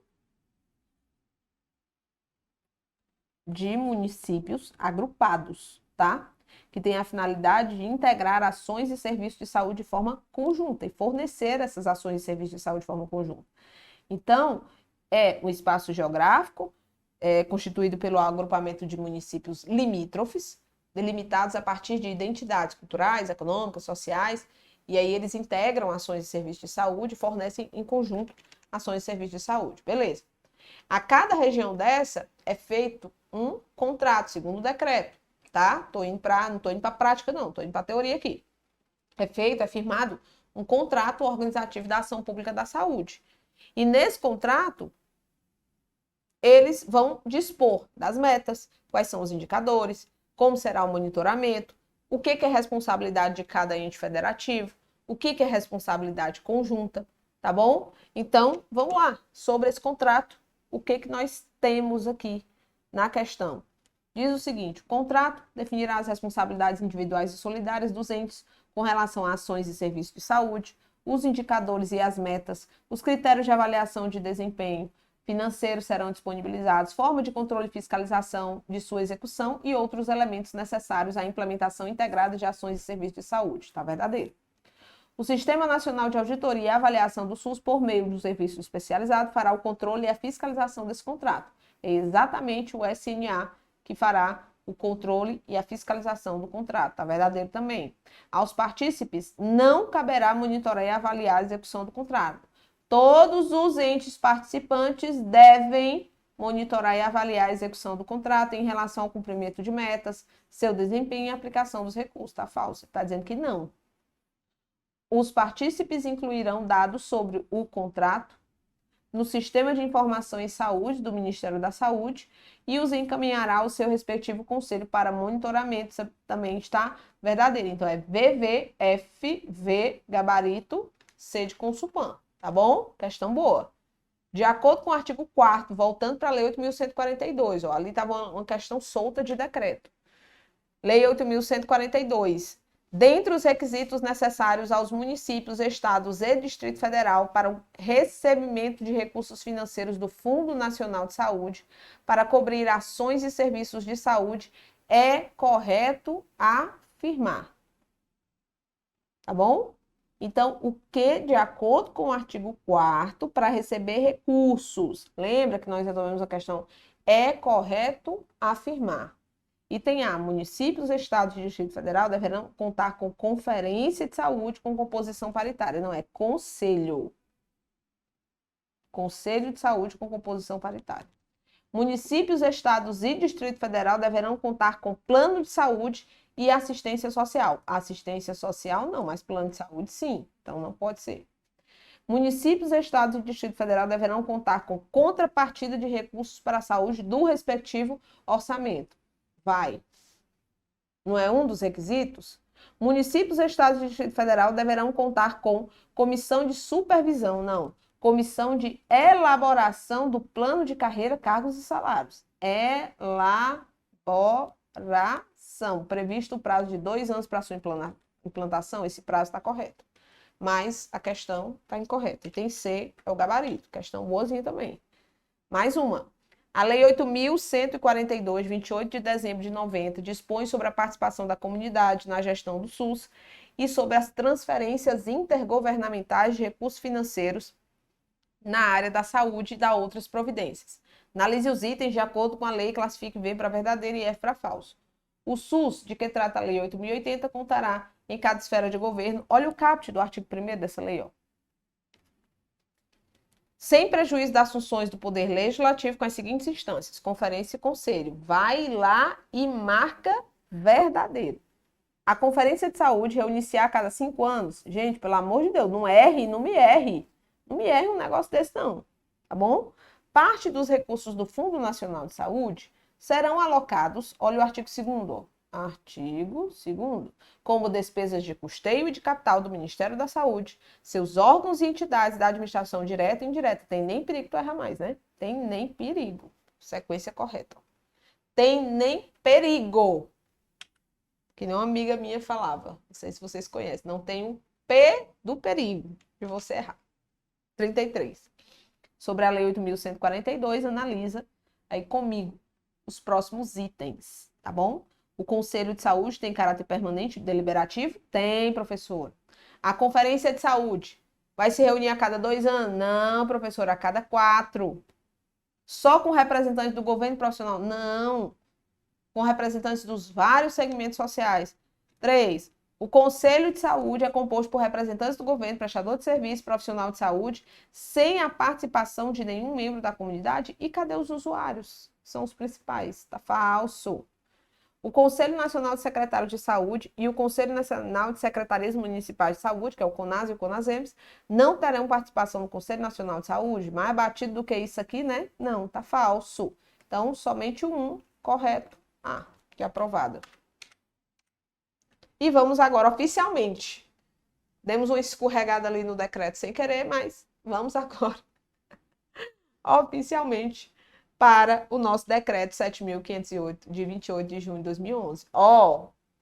de municípios agrupados, tá? Que tem a finalidade de integrar ações e serviços de saúde de forma conjunta e fornecer essas ações e serviços de saúde de forma conjunta. Então, é um espaço geográfico constituído pelo agrupamento de municípios limítrofes, delimitados a partir de identidades culturais, econômicas, sociais, e aí eles integram ações e serviços de saúde e fornecem em conjunto ações e serviços de saúde. Beleza. A cada região dessa é feito um contrato, segundo o decreto, tá? Não tô indo para a prática, não, tô indo para a teoria aqui. É firmado um contrato organizativo da ação pública da saúde. E nesse contrato, eles vão dispor das metas, quais são os indicadores, como será o monitoramento, o que é responsabilidade de cada ente federativo, o que é responsabilidade conjunta, tá bom? Então, vamos lá, sobre esse contrato, o que nós temos aqui na questão. Diz o seguinte: o contrato definirá as responsabilidades individuais e solidárias dos entes com relação a ações e serviços de saúde, os indicadores e as metas, os critérios de avaliação de desempenho financeiro serão disponibilizados, forma de controle e fiscalização de sua execução e outros elementos necessários à implementação integrada de ações e serviços de saúde. Tá verdadeiro. O Sistema Nacional de Auditoria e Avaliação do SUS, por meio do serviço especializado, fará o controle e a fiscalização desse contrato. É exatamente o SNA que fará o controle e a fiscalização do contrato. Tá verdadeiro também. Aos partícipes não caberá monitorar e avaliar a execução do contrato. Todos os entes participantes devem monitorar e avaliar a execução do contrato em relação ao cumprimento de metas, seu desempenho e aplicação dos recursos. Tá falso? Está dizendo que não. Os partícipes incluirão dados sobre o contrato, no Sistema de Informação em Saúde do Ministério da Saúde e os encaminhará ao seu respectivo conselho para monitoramento. Isso também está verdadeiro. Então, é VVFV, gabarito, C de Consulpan, tá bom? Questão boa. De acordo com o artigo 4º, voltando para a Lei 8.142, ó, ali estava uma questão solta de decreto. Lei 8.142. Dentre os requisitos necessários aos municípios, estados e Distrito Federal para o recebimento de recursos financeiros do Fundo Nacional de Saúde para cobrir ações e serviços de saúde, é correto afirmar. Tá bom? Então, o que, de acordo com o artigo 4º, para receber recursos? Lembra que nós resolvemos a questão, é correto afirmar. Item A, municípios, estados e Distrito Federal deverão contar com conferência de saúde com composição paritária. Não, é conselho. Conselho de saúde com composição paritária. Municípios, estados e Distrito Federal deverão contar com plano de saúde e assistência social. Assistência social não, mas plano de saúde sim. Então não pode ser. Municípios, estados e Distrito Federal deverão contar com contrapartida de recursos para a saúde do respectivo orçamento. Vai. Não é um dos requisitos? Municípios, estados e Distrito Federal deverão contar com comissão de supervisão, não. Comissão de elaboração do plano de carreira, cargos e salários. Elaboração. Previsto o prazo de 2 anos para sua implantação, esse prazo está correto. Mas a questão está incorreta. E tem C, é o gabarito. Questão boazinha também. Mais uma. A Lei 8.142, 28 de dezembro de 90, dispõe sobre a participação da comunidade na gestão do SUS e sobre as transferências intergovernamentais de recursos financeiros na área da saúde e da outras providências. Analise os itens de acordo com a lei e classifique V para verdadeiro e F para falso. O SUS, de que trata a Lei 8.080, contará em cada esfera de governo. Olha o caput do artigo 1º dessa lei, ó. Sem prejuízo das funções do Poder Legislativo com as seguintes instâncias, conferência e conselho. Vai lá e marca verdadeiro. A Conferência de Saúde reúne-se a cada 5 anos. Gente, pelo amor de Deus, não erre, não me erre. Não me erre um negócio desse não, tá bom? Parte dos recursos do Fundo Nacional de Saúde serão alocados, olha o artigo 2º, ó. Artigo 2º, como despesas de custeio e de capital do Ministério da Saúde, seus órgãos e entidades da administração direta e indireta. Tem nem perigo tu errar mais, né? Tem nem perigo. Sequência correta. Tem nem perigo. Que nem uma amiga minha falava. Não sei se vocês conhecem. Não tem um P do perigo de você errar. 33. Sobre a Lei 8.142, analisa aí comigo os próximos itens, tá bom? O Conselho de Saúde tem caráter permanente deliberativo? Tem, professor. A Conferência de Saúde vai se reunir a cada 2 anos? Não, professor, a cada 4. Só com representantes do governo profissional? Não. Com representantes dos vários segmentos sociais. 3. O Conselho de Saúde é composto por representantes do governo, prestador de serviço, profissional de saúde, sem a participação de nenhum membro da comunidade. E cadê os usuários? São os principais. Tá falso. O Conselho Nacional de Secretários de Saúde e o Conselho Nacional de Secretarias Municipais de Saúde, que é o CONAS e o CONASEMS, não terão participação no Conselho Nacional de Saúde. Mais batido do que isso aqui, né? Não, tá falso. Então, somente um correto. Que é aprovado. E vamos agora oficialmente. Demos uma escorregada ali no decreto sem querer, mas vamos agora oficialmente para o nosso decreto 7.508, de 28 de junho de 2011.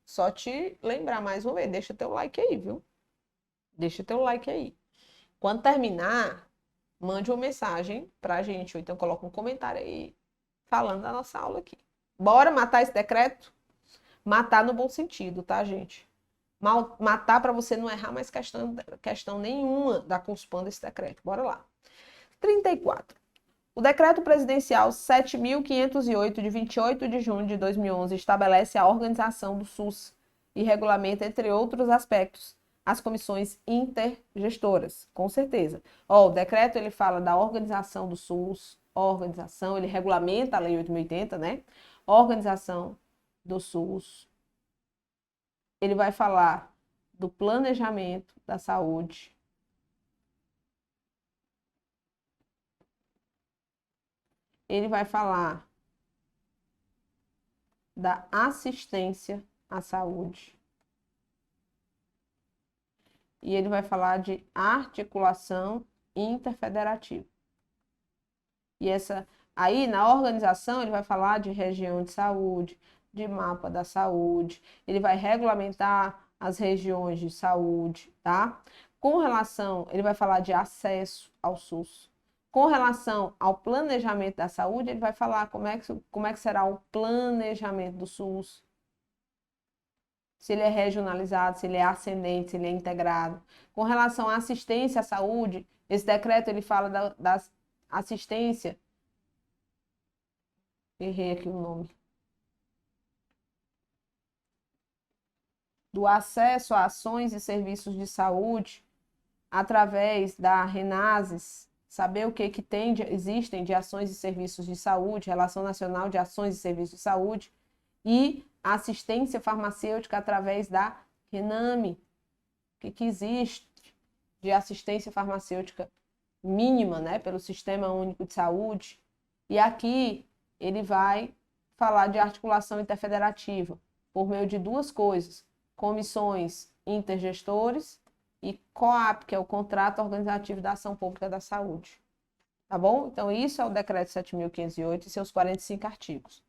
Só te lembrar mais uma vez, deixa teu like aí, viu? Deixa teu like aí. Quando terminar, mande uma mensagem pra gente, ou então coloca um comentário aí, falando da nossa aula aqui. Bora matar esse decreto? Matar no bom sentido, tá, gente? Matar para você não errar mais questão nenhuma da consulpan desse decreto. Bora lá. 34. O Decreto Presidencial 7.508, de 28 de junho de 2011, estabelece a organização do SUS e regulamenta, entre outros aspectos, as comissões intergestoras, com certeza. O decreto ele fala da organização do SUS, ele regulamenta a Lei 8.080, né? Organização do SUS. Ele vai falar do planejamento da saúde. ele vai falar da assistência à saúde. E ele vai falar de articulação interfederativa. E aí, na organização, ele vai falar de região de saúde, de mapa da saúde, ele vai regulamentar as regiões de saúde, tá? Com relação, ele vai falar de acesso ao SUS. Com relação ao planejamento da saúde, ele vai falar como é que será o planejamento do SUS. Se ele é regionalizado, se ele é ascendente, se ele é integrado. Com relação à assistência à saúde, esse decreto ele fala da assistência. Errei aqui o nome. Do acesso a ações e serviços de saúde através da Renases, saber o que existem de ações e serviços de saúde, Relação Nacional de Ações e Serviços de Saúde, e assistência farmacêutica através da Rename. O que existe de assistência farmacêutica mínima, né, pelo Sistema Único de Saúde. E aqui ele vai falar de articulação interfederativa por meio de duas coisas: comissões intergestores e COAP, que é o Contrato Organizativo da Ação Pública da Saúde. Tá bom? Então, isso é o Decreto 7.508 e seus 45 artigos.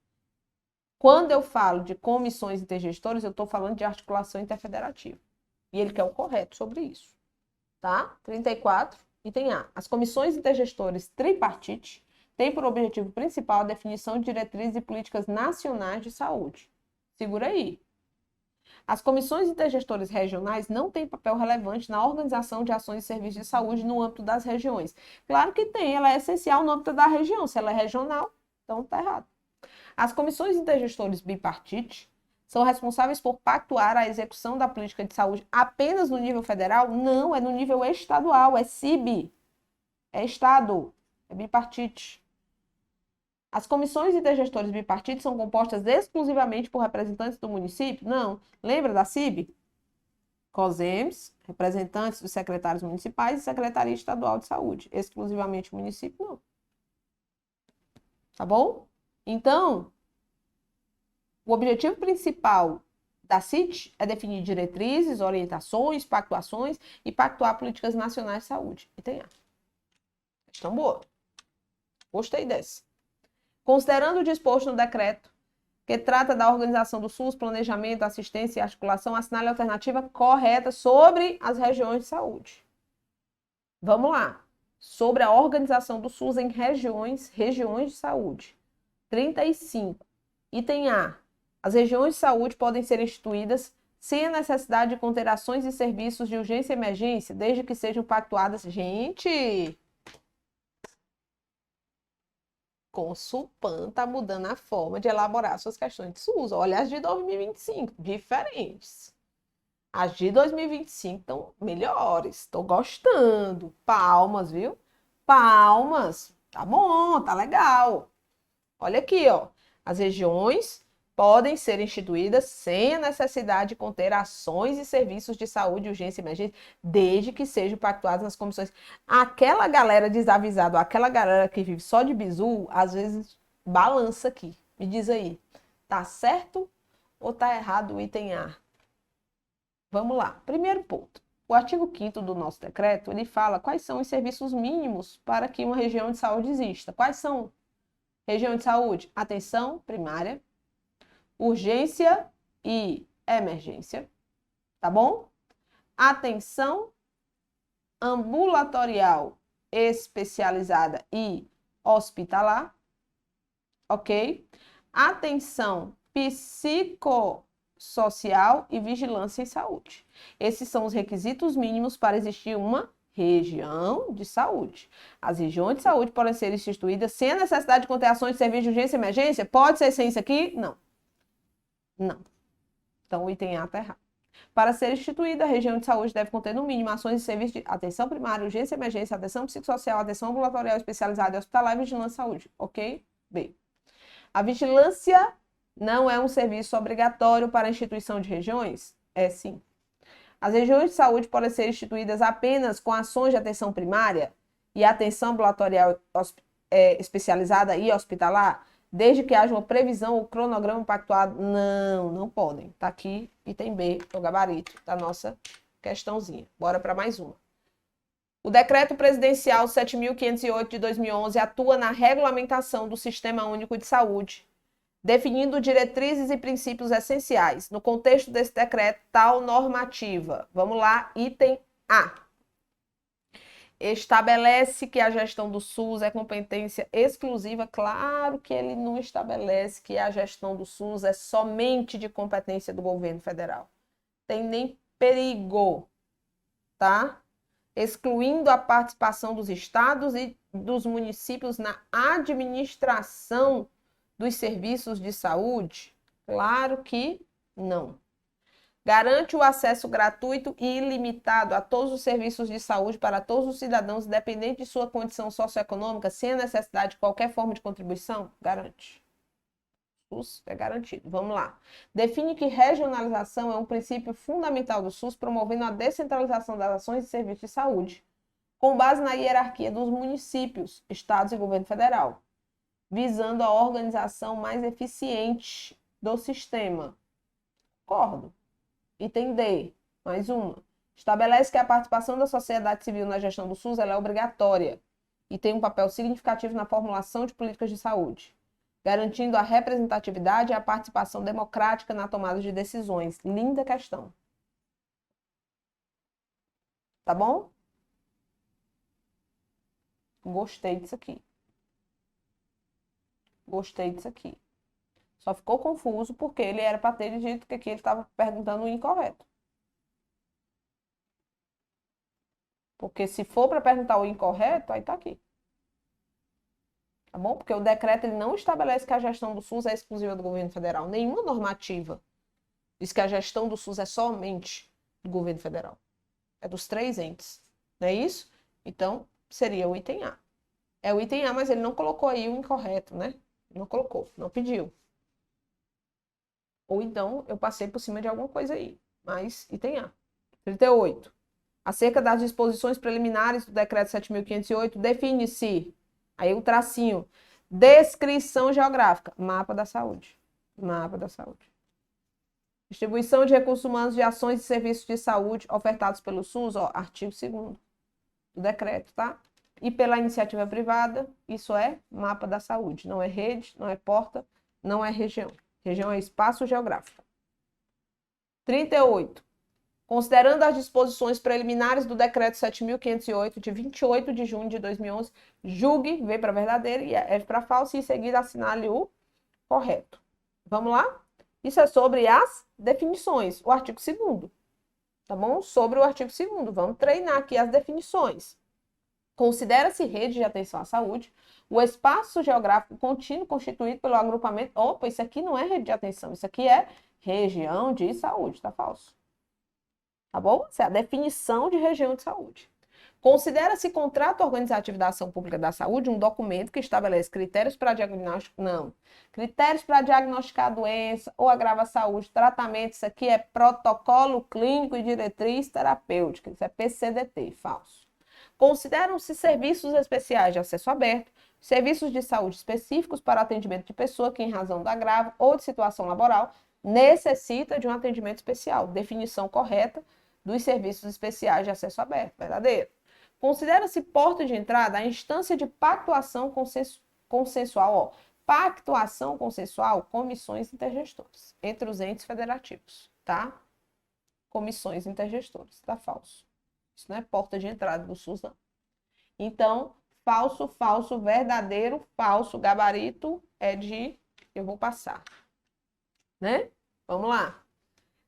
Quando eu falo de comissões intergestores, eu estou falando de articulação interfederativa. E ele quer o correto sobre isso. Tá? 34, item A. As comissões intergestores tripartite têm por objetivo principal a definição de diretrizes e políticas nacionais de saúde. Segura aí. As comissões intergestores regionais não têm papel relevante na organização de ações e serviços de saúde no âmbito das regiões. Claro que tem, ela é essencial no âmbito da região. Se ela é regional, então está errado. As comissões intergestores bipartite são responsáveis por pactuar a execução da política de saúde apenas no nível federal? Não, é no nível estadual, é CIB, é Estado, é bipartite. As comissões intergestores bipartite são compostas exclusivamente por representantes do município? Não. Lembra da CIB? COSEMS, representantes dos secretários municipais e Secretaria Estadual de Saúde. Exclusivamente o município, não. Tá bom? Então, o objetivo principal da CIT é definir diretrizes, orientações, pactuações e pactuar políticas nacionais de saúde. E tem A. Questão boa. Gostei dessa. Considerando o disposto no decreto, que trata da organização do SUS, planejamento, assistência e articulação, assinale a alternativa correta sobre as regiões de saúde. Vamos lá. Sobre a organização do SUS em regiões de saúde. 35. Item A. As regiões de saúde podem ser instituídas sem a necessidade de conter ações e serviços de urgência e emergência, desde que sejam pactuadas. Gente! Consulpan está mudando a forma de elaborar suas questões de SUS. Olha as de 2025, diferentes. As de 2025 estão melhores. Estou gostando. Palmas, viu? Palmas. Tá bom, tá legal. Olha aqui, ó. As regiões podem ser instituídas sem a necessidade de conter ações e serviços de saúde, urgência e emergência, desde que sejam pactuadas nas comissões. Aquela galera desavisada, aquela galera que vive só de bizu, às vezes balança aqui. Me diz aí, tá certo ou tá errado o item A? Vamos lá. Primeiro ponto. O artigo 5º do nosso decreto, ele fala quais são os serviços mínimos para que uma região de saúde exista. Quais são? Região de saúde, atenção primária, urgência e emergência, tá bom? Atenção ambulatorial especializada e hospitalar, ok? Atenção psicossocial e vigilância em saúde. Esses são os requisitos mínimos para existir uma região de saúde. As regiões de saúde podem ser instituídas sem a necessidade de conter ações de serviço de urgência e emergência? Pode ser sem isso aqui? Não. Não. Então, o item A está errado. Para ser instituída, a região de saúde deve conter, no mínimo, ações de serviço de atenção primária, urgência e emergência, atenção psicossocial, atenção ambulatorial especializada e hospitalar e vigilância em saúde. Ok? B. A vigilância não é um serviço obrigatório para a instituição de regiões? É sim. As regiões de saúde podem ser instituídas apenas com ações de atenção primária e atenção ambulatorial especializada e hospitalar, desde que haja uma previsão ou cronograma pactuado? Não, não podem. Está aqui, item B, o gabarito da nossa questãozinha. Bora para mais uma. O Decreto Presidencial 7.508 de 2011 atua na regulamentação do Sistema Único de Saúde, definindo diretrizes e princípios essenciais. No contexto desse decreto, tal normativa. Vamos lá, item A. Estabelece que a gestão do SUS é competência exclusiva. Claro que ele não estabelece que a gestão do SUS é somente de competência do governo federal. Tem nem perigo, tá? Excluindo a participação dos estados e dos municípios na administração dos serviços de saúde? Claro que não. Garante o acesso gratuito e ilimitado a todos os serviços de saúde para todos os cidadãos, independente de sua condição socioeconômica, sem a necessidade de qualquer forma de contribuição? Garante. SUS é garantido. Vamos lá. Define que regionalização é um princípio fundamental do SUS, promovendo a descentralização das ações e serviços de saúde, com base na hierarquia dos municípios, estados e governo federal, visando a organização mais eficiente do sistema. Concordo. Item D, mais uma. Estabelece que a participação da sociedade civil na gestão do SUS ela é obrigatória e tem um papel significativo na formulação de políticas de saúde, garantindo a representatividade e a participação democrática na tomada de decisões. Linda questão. Tá bom? Gostei disso aqui. Gostei disso aqui. Só ficou confuso porque ele era para ter dito que aqui ele estava perguntando o incorreto. Porque se for para perguntar o incorreto, aí está aqui. Tá bom? Porque o decreto ele não estabelece que a gestão do SUS é exclusiva do governo federal. Nenhuma normativa diz que a gestão do SUS é somente do governo federal. É dos 3 entes. Não é isso? Então, seria o item A. É o item A, mas ele não colocou aí o incorreto, né? Não colocou, não pediu. Ou então, eu passei por cima de alguma coisa aí. Mas, item A. 38. Acerca das disposições preliminares do Decreto 7.508, define-se, aí o tracinho, descrição geográfica, mapa da saúde. Mapa da saúde. Distribuição de recursos humanos de ações e serviços de saúde ofertados pelo SUS, ó, artigo 2º do decreto, tá? E pela iniciativa privada, isso é mapa da saúde. Não é rede, não é porta, não é região. Região é espaço geográfico. 38. Considerando as disposições preliminares do Decreto 7.508, de 28 de junho de 2011, julgue, V para verdadeiro e F para falso, e em seguida assinale o correto. Vamos lá? Isso é sobre as definições, o artigo 2º. Tá bom? Sobre o artigo 2º. Vamos treinar aqui as definições. Considera-se rede de atenção à saúde o espaço geográfico contínuo constituído pelo agrupamento. Opa, isso aqui não é rede de atenção, isso aqui é região de saúde, tá falso. Tá bom? Essa é a definição de região de saúde. Considera-se contrato organizativo da ação pública da saúde um documento que estabelece critérios para diagnóstico, não. Critérios para diagnosticar a doença ou agrava a saúde, tratamento, isso aqui é protocolo clínico e diretriz terapêutica, isso é PCDT, falso. Consideram-se serviços especiais de acesso aberto, serviços de saúde específicos para atendimento de pessoa que, em razão do agravo ou de situação laboral, necessita de um atendimento especial. Definição correta dos serviços especiais de acesso aberto, verdadeiro. Considera-se porta de entrada a instância de pactuação consensual, ó. Pactuação consensual, comissões intergestoras, entre os entes federativos, tá? Comissões intergestoras, tá falso. Isso não é porta de entrada do SUS, não. Então, falso, falso, verdadeiro, falso, gabarito é de... Eu vou passar, né? Vamos lá.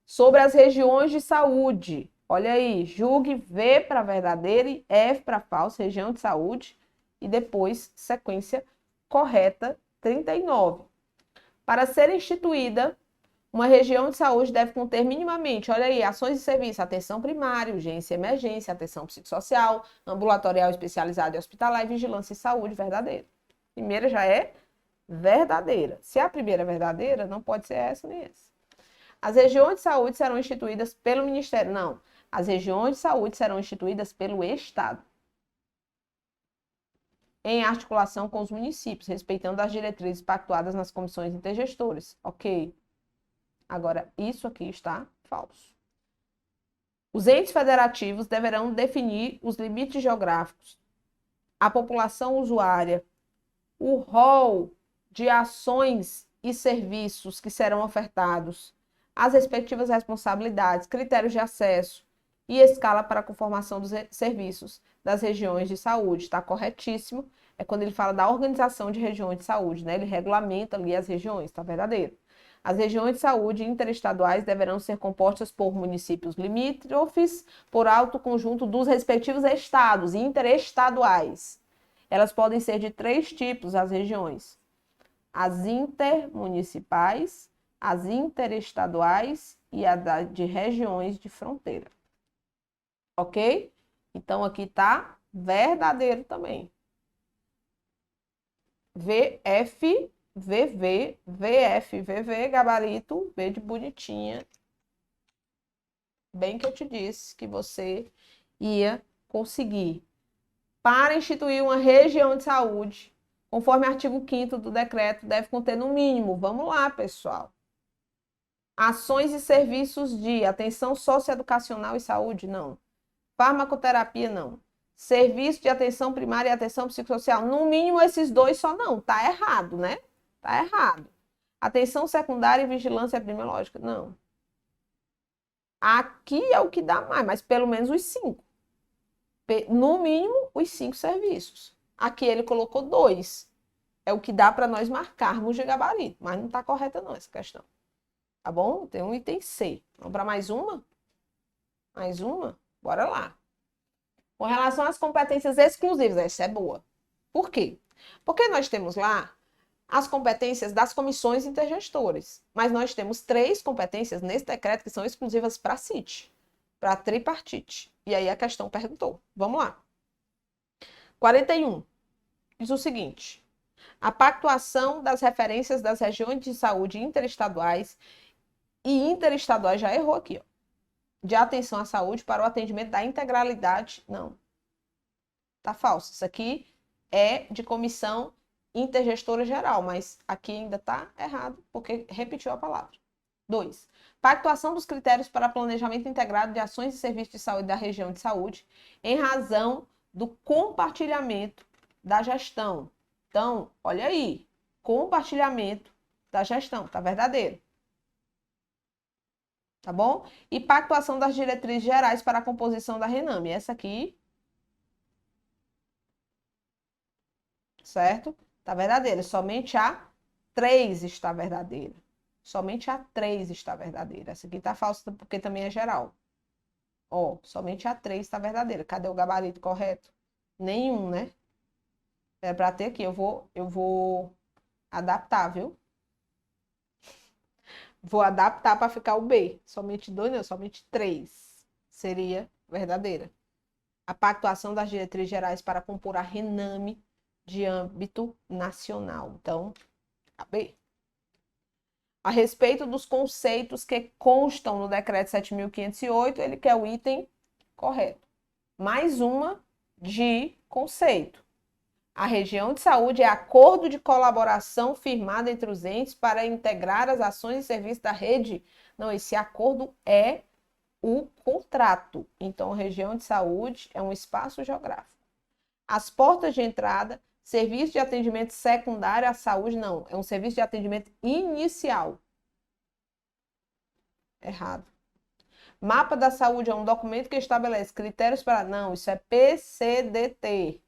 Sobre as regiões de saúde. Olha aí, julgue V para verdadeiro e F para falso, região de saúde. E depois, sequência correta, 39. Para ser instituída, uma região de saúde deve conter minimamente, olha aí, ações de serviço, atenção primária, urgência e emergência, atenção psicossocial, ambulatorial especializada e hospitalar e vigilância em saúde, verdadeira. A primeira já é verdadeira. Se a primeira é verdadeira, não pode ser essa nem essa. As regiões de saúde serão instituídas pelo Ministério. Não, as regiões de saúde serão instituídas pelo Estado. em articulação com os municípios, respeitando as diretrizes pactuadas nas comissões intergestoras. Ok. Agora, isso aqui está falso. Os entes federativos deverão definir os limites geográficos, a população usuária, o rol de ações e serviços que serão ofertados, as respectivas responsabilidades, critérios de acesso e escala para a conformação dos serviços das regiões de saúde. Está corretíssimo. É quando ele fala da organização de regiões de saúde, né? Ele regulamenta ali as regiões, está verdadeiro. As regiões de saúde interestaduais deverão ser compostas por municípios limítrofes, por alto conjunto dos respectivos estados interestaduais. Elas podem ser de 3 tipos, as regiões: as intermunicipais, as interestaduais e a de regiões de fronteira. Ok? Então, aqui está verdadeiro também. VF, VV, VF, VV, gabarito, V de bonitinha. Bem que eu te disse que você ia conseguir. Para instituir uma região de saúde, conforme o artigo 5º do decreto, deve conter no mínimo, vamos lá, pessoal, ações e serviços de atenção socioeducacional e saúde, não. Farmacoterapia, não. Serviço de atenção primária e atenção psicossocial, no mínimo esses 2 só não, tá errado, né? Tá errado. Atenção secundária e vigilância epidemiológica, não. Aqui é o que dá mais, mas pelo menos os 5. No mínimo, os 5 serviços. Aqui ele colocou 2. É o que dá para nós marcarmos de gabarito, mas não está correta não essa questão. Tá bom? Tem um item C. Vamos para mais uma? Mais uma? Bora lá. Com relação às competências exclusivas, essa é boa. Por quê? Porque nós temos lá as competências das comissões intergestoras, mas nós temos 3 competências nesse decreto que são exclusivas para a CIT, para a tripartite. E aí a questão perguntou. Vamos lá. 41. Diz o seguinte: a pactuação das referências das regiões de saúde interestaduais e interestaduais, já errou aqui, ó, de atenção à saúde para o atendimento da integralidade, não. Tá falso. Isso aqui é de comissão intergestora geral, mas aqui ainda tá errado, porque repetiu a palavra. 2. Pactuação dos critérios para planejamento integrado de ações e serviços de saúde da região de saúde em razão do compartilhamento da gestão. Então, olha aí, compartilhamento da gestão, tá verdadeiro. Tá bom? E pactuação das diretrizes gerais para a composição da RENAME. Essa aqui, certo? Tá verdadeira. Somente a 3 está verdadeira. Somente a 3 está verdadeira. Essa aqui tá falsa porque também é geral. Ó, somente a 3 está verdadeira. Cadê o gabarito correto? Nenhum, né? É para ter aqui. Eu vou adaptar, viu? Vou adaptar para ficar o B. Somente 2, não, somente 3 seria verdadeira. A pactuação das diretrizes gerais para compor a RENAME de âmbito nacional. Então, a B. A respeito dos conceitos que constam no decreto 7.508, ele quer o item correto. Mais uma de conceito. A região de saúde é acordo de colaboração firmado entre os entes para integrar as ações e serviços da rede. Não, esse acordo é o contrato. Então, a região de saúde é um espaço geográfico. As portas de entrada, serviço de atendimento secundário à saúde, não. É um serviço de atendimento inicial. Errado. Mapa da saúde é um documento que estabelece critérios para... Não, isso é PCDT.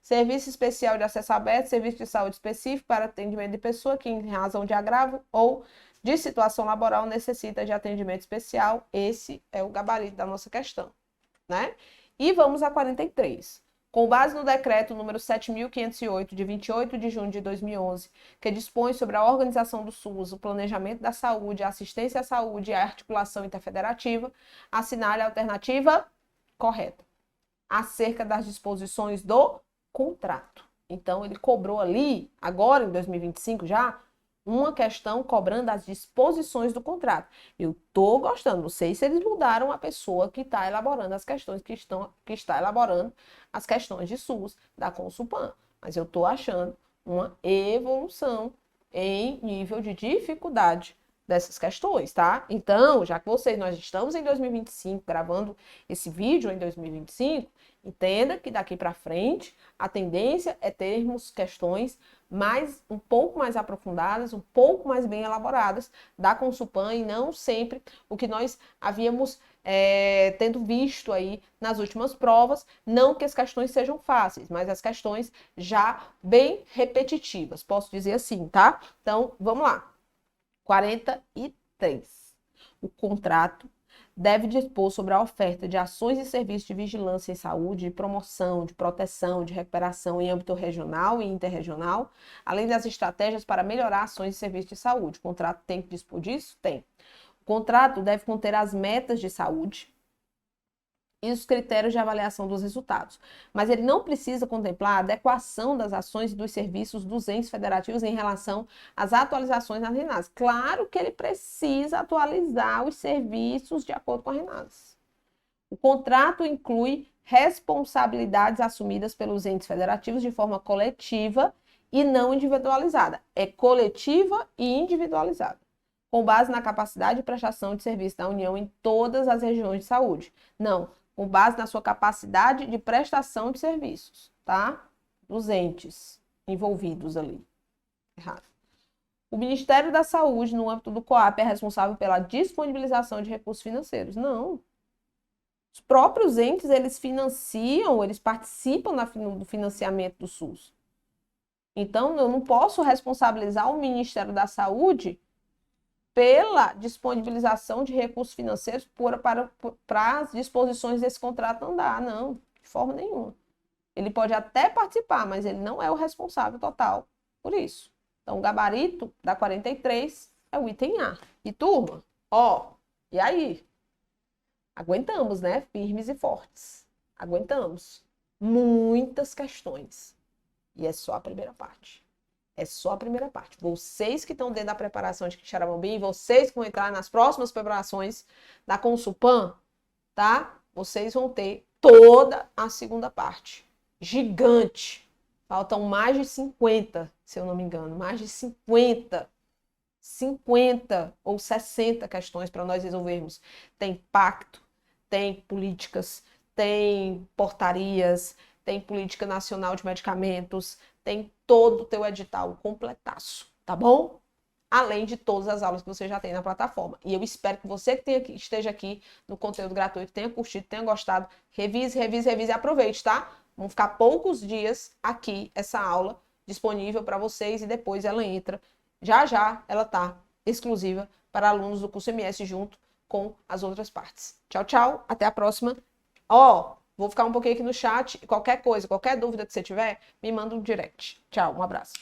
Serviço especial de acesso aberto, serviço de saúde específico para atendimento de pessoa que, em razão de agravo ou de situação laboral, necessita de atendimento especial. Esse é o gabarito da nossa questão, né? E vamos a 43. Com base no decreto número 7.508, de 28 de junho de 2011, que dispõe sobre a organização do SUS, o planejamento da saúde, a assistência à saúde e a articulação interfederativa, assinale a alternativa correta, acerca das disposições do contrato. Então, ele cobrou ali, agora em 2025 já, uma questão cobrando as disposições do contrato. Eu tô gostando, não sei se eles mudaram a pessoa que está elaborando as questões, que está elaborando as questões de SUS da Consulpan. mas eu estou achando uma evolução em nível de dificuldade dessas questões, tá? Então, já que nós estamos em 2025, gravando esse vídeo em 2025, entenda que daqui para frente a tendência é termos questões um pouco mais aprofundadas, um pouco mais bem elaboradas da Consulpan e não sempre o que nós havíamos tendo visto aí nas últimas provas, não que as questões sejam fáceis, mas as questões já bem repetitivas, posso dizer assim, tá? Então, vamos lá. 43. O contrato deve dispor sobre a oferta de ações e serviços de vigilância em saúde, de promoção, de proteção, de recuperação em âmbito regional e interregional, além das estratégias para melhorar ações e serviços de saúde. O contrato tem que dispor disso? Tem. O contrato deve conter as metas de saúde e os critérios de avaliação dos resultados. Mas ele não precisa contemplar a adequação das ações e dos serviços dos entes federativos em relação às atualizações nas RENASS. Claro que ele precisa atualizar os serviços de acordo com a RENASS. O contrato inclui responsabilidades assumidas pelos entes federativos de forma coletiva e não individualizada. É coletiva e individualizada, com base na capacidade de prestação de serviço da União em todas as regiões de saúde. Não, com base na sua capacidade de prestação de serviços, tá? Dos entes envolvidos ali. Errado. O Ministério da Saúde, no âmbito do COAP, é responsável pela disponibilização de recursos financeiros. Não. Os próprios entes, eles financiam, eles participam do financiamento do SUS. Então, eu não posso responsabilizar o Ministério da Saúde pela disponibilização de recursos financeiros para as disposições desse contrato andar. Não, de forma nenhuma. Ele pode até participar, mas ele não é o responsável total por isso. Então, o gabarito da 43 é o item A. E turma, e aí? Aguentamos, né? Firmes e fortes. Aguentamos. Muitas questões. E é só a primeira parte. É só a primeira parte. Vocês que estão dentro da preparação de Quixeramobim, vocês que vão entrar nas próximas preparações da Consulpan, tá? Vocês vão ter toda a segunda parte. Gigante. Faltam mais de 50, se eu não me engano. Mais de 50 ou 60 questões para nós resolvermos. Tem pacto, tem políticas, tem portarias, tem política nacional de medicamentos, tem todo o teu edital completaço, tá bom? Além de todas as aulas que você já tem na plataforma. E eu espero que você que esteja aqui no conteúdo gratuito tenha curtido, tenha gostado. Revise e aproveite, tá? Vão ficar poucos dias aqui essa aula disponível para vocês e depois ela entra. Já ela tá exclusiva para alunos do curso MS junto com as outras partes. Tchau, tchau. Até a próxima. Vou ficar um pouquinho aqui no chat. Qualquer coisa, qualquer dúvida que você tiver, me manda um direct. Tchau, um abraço.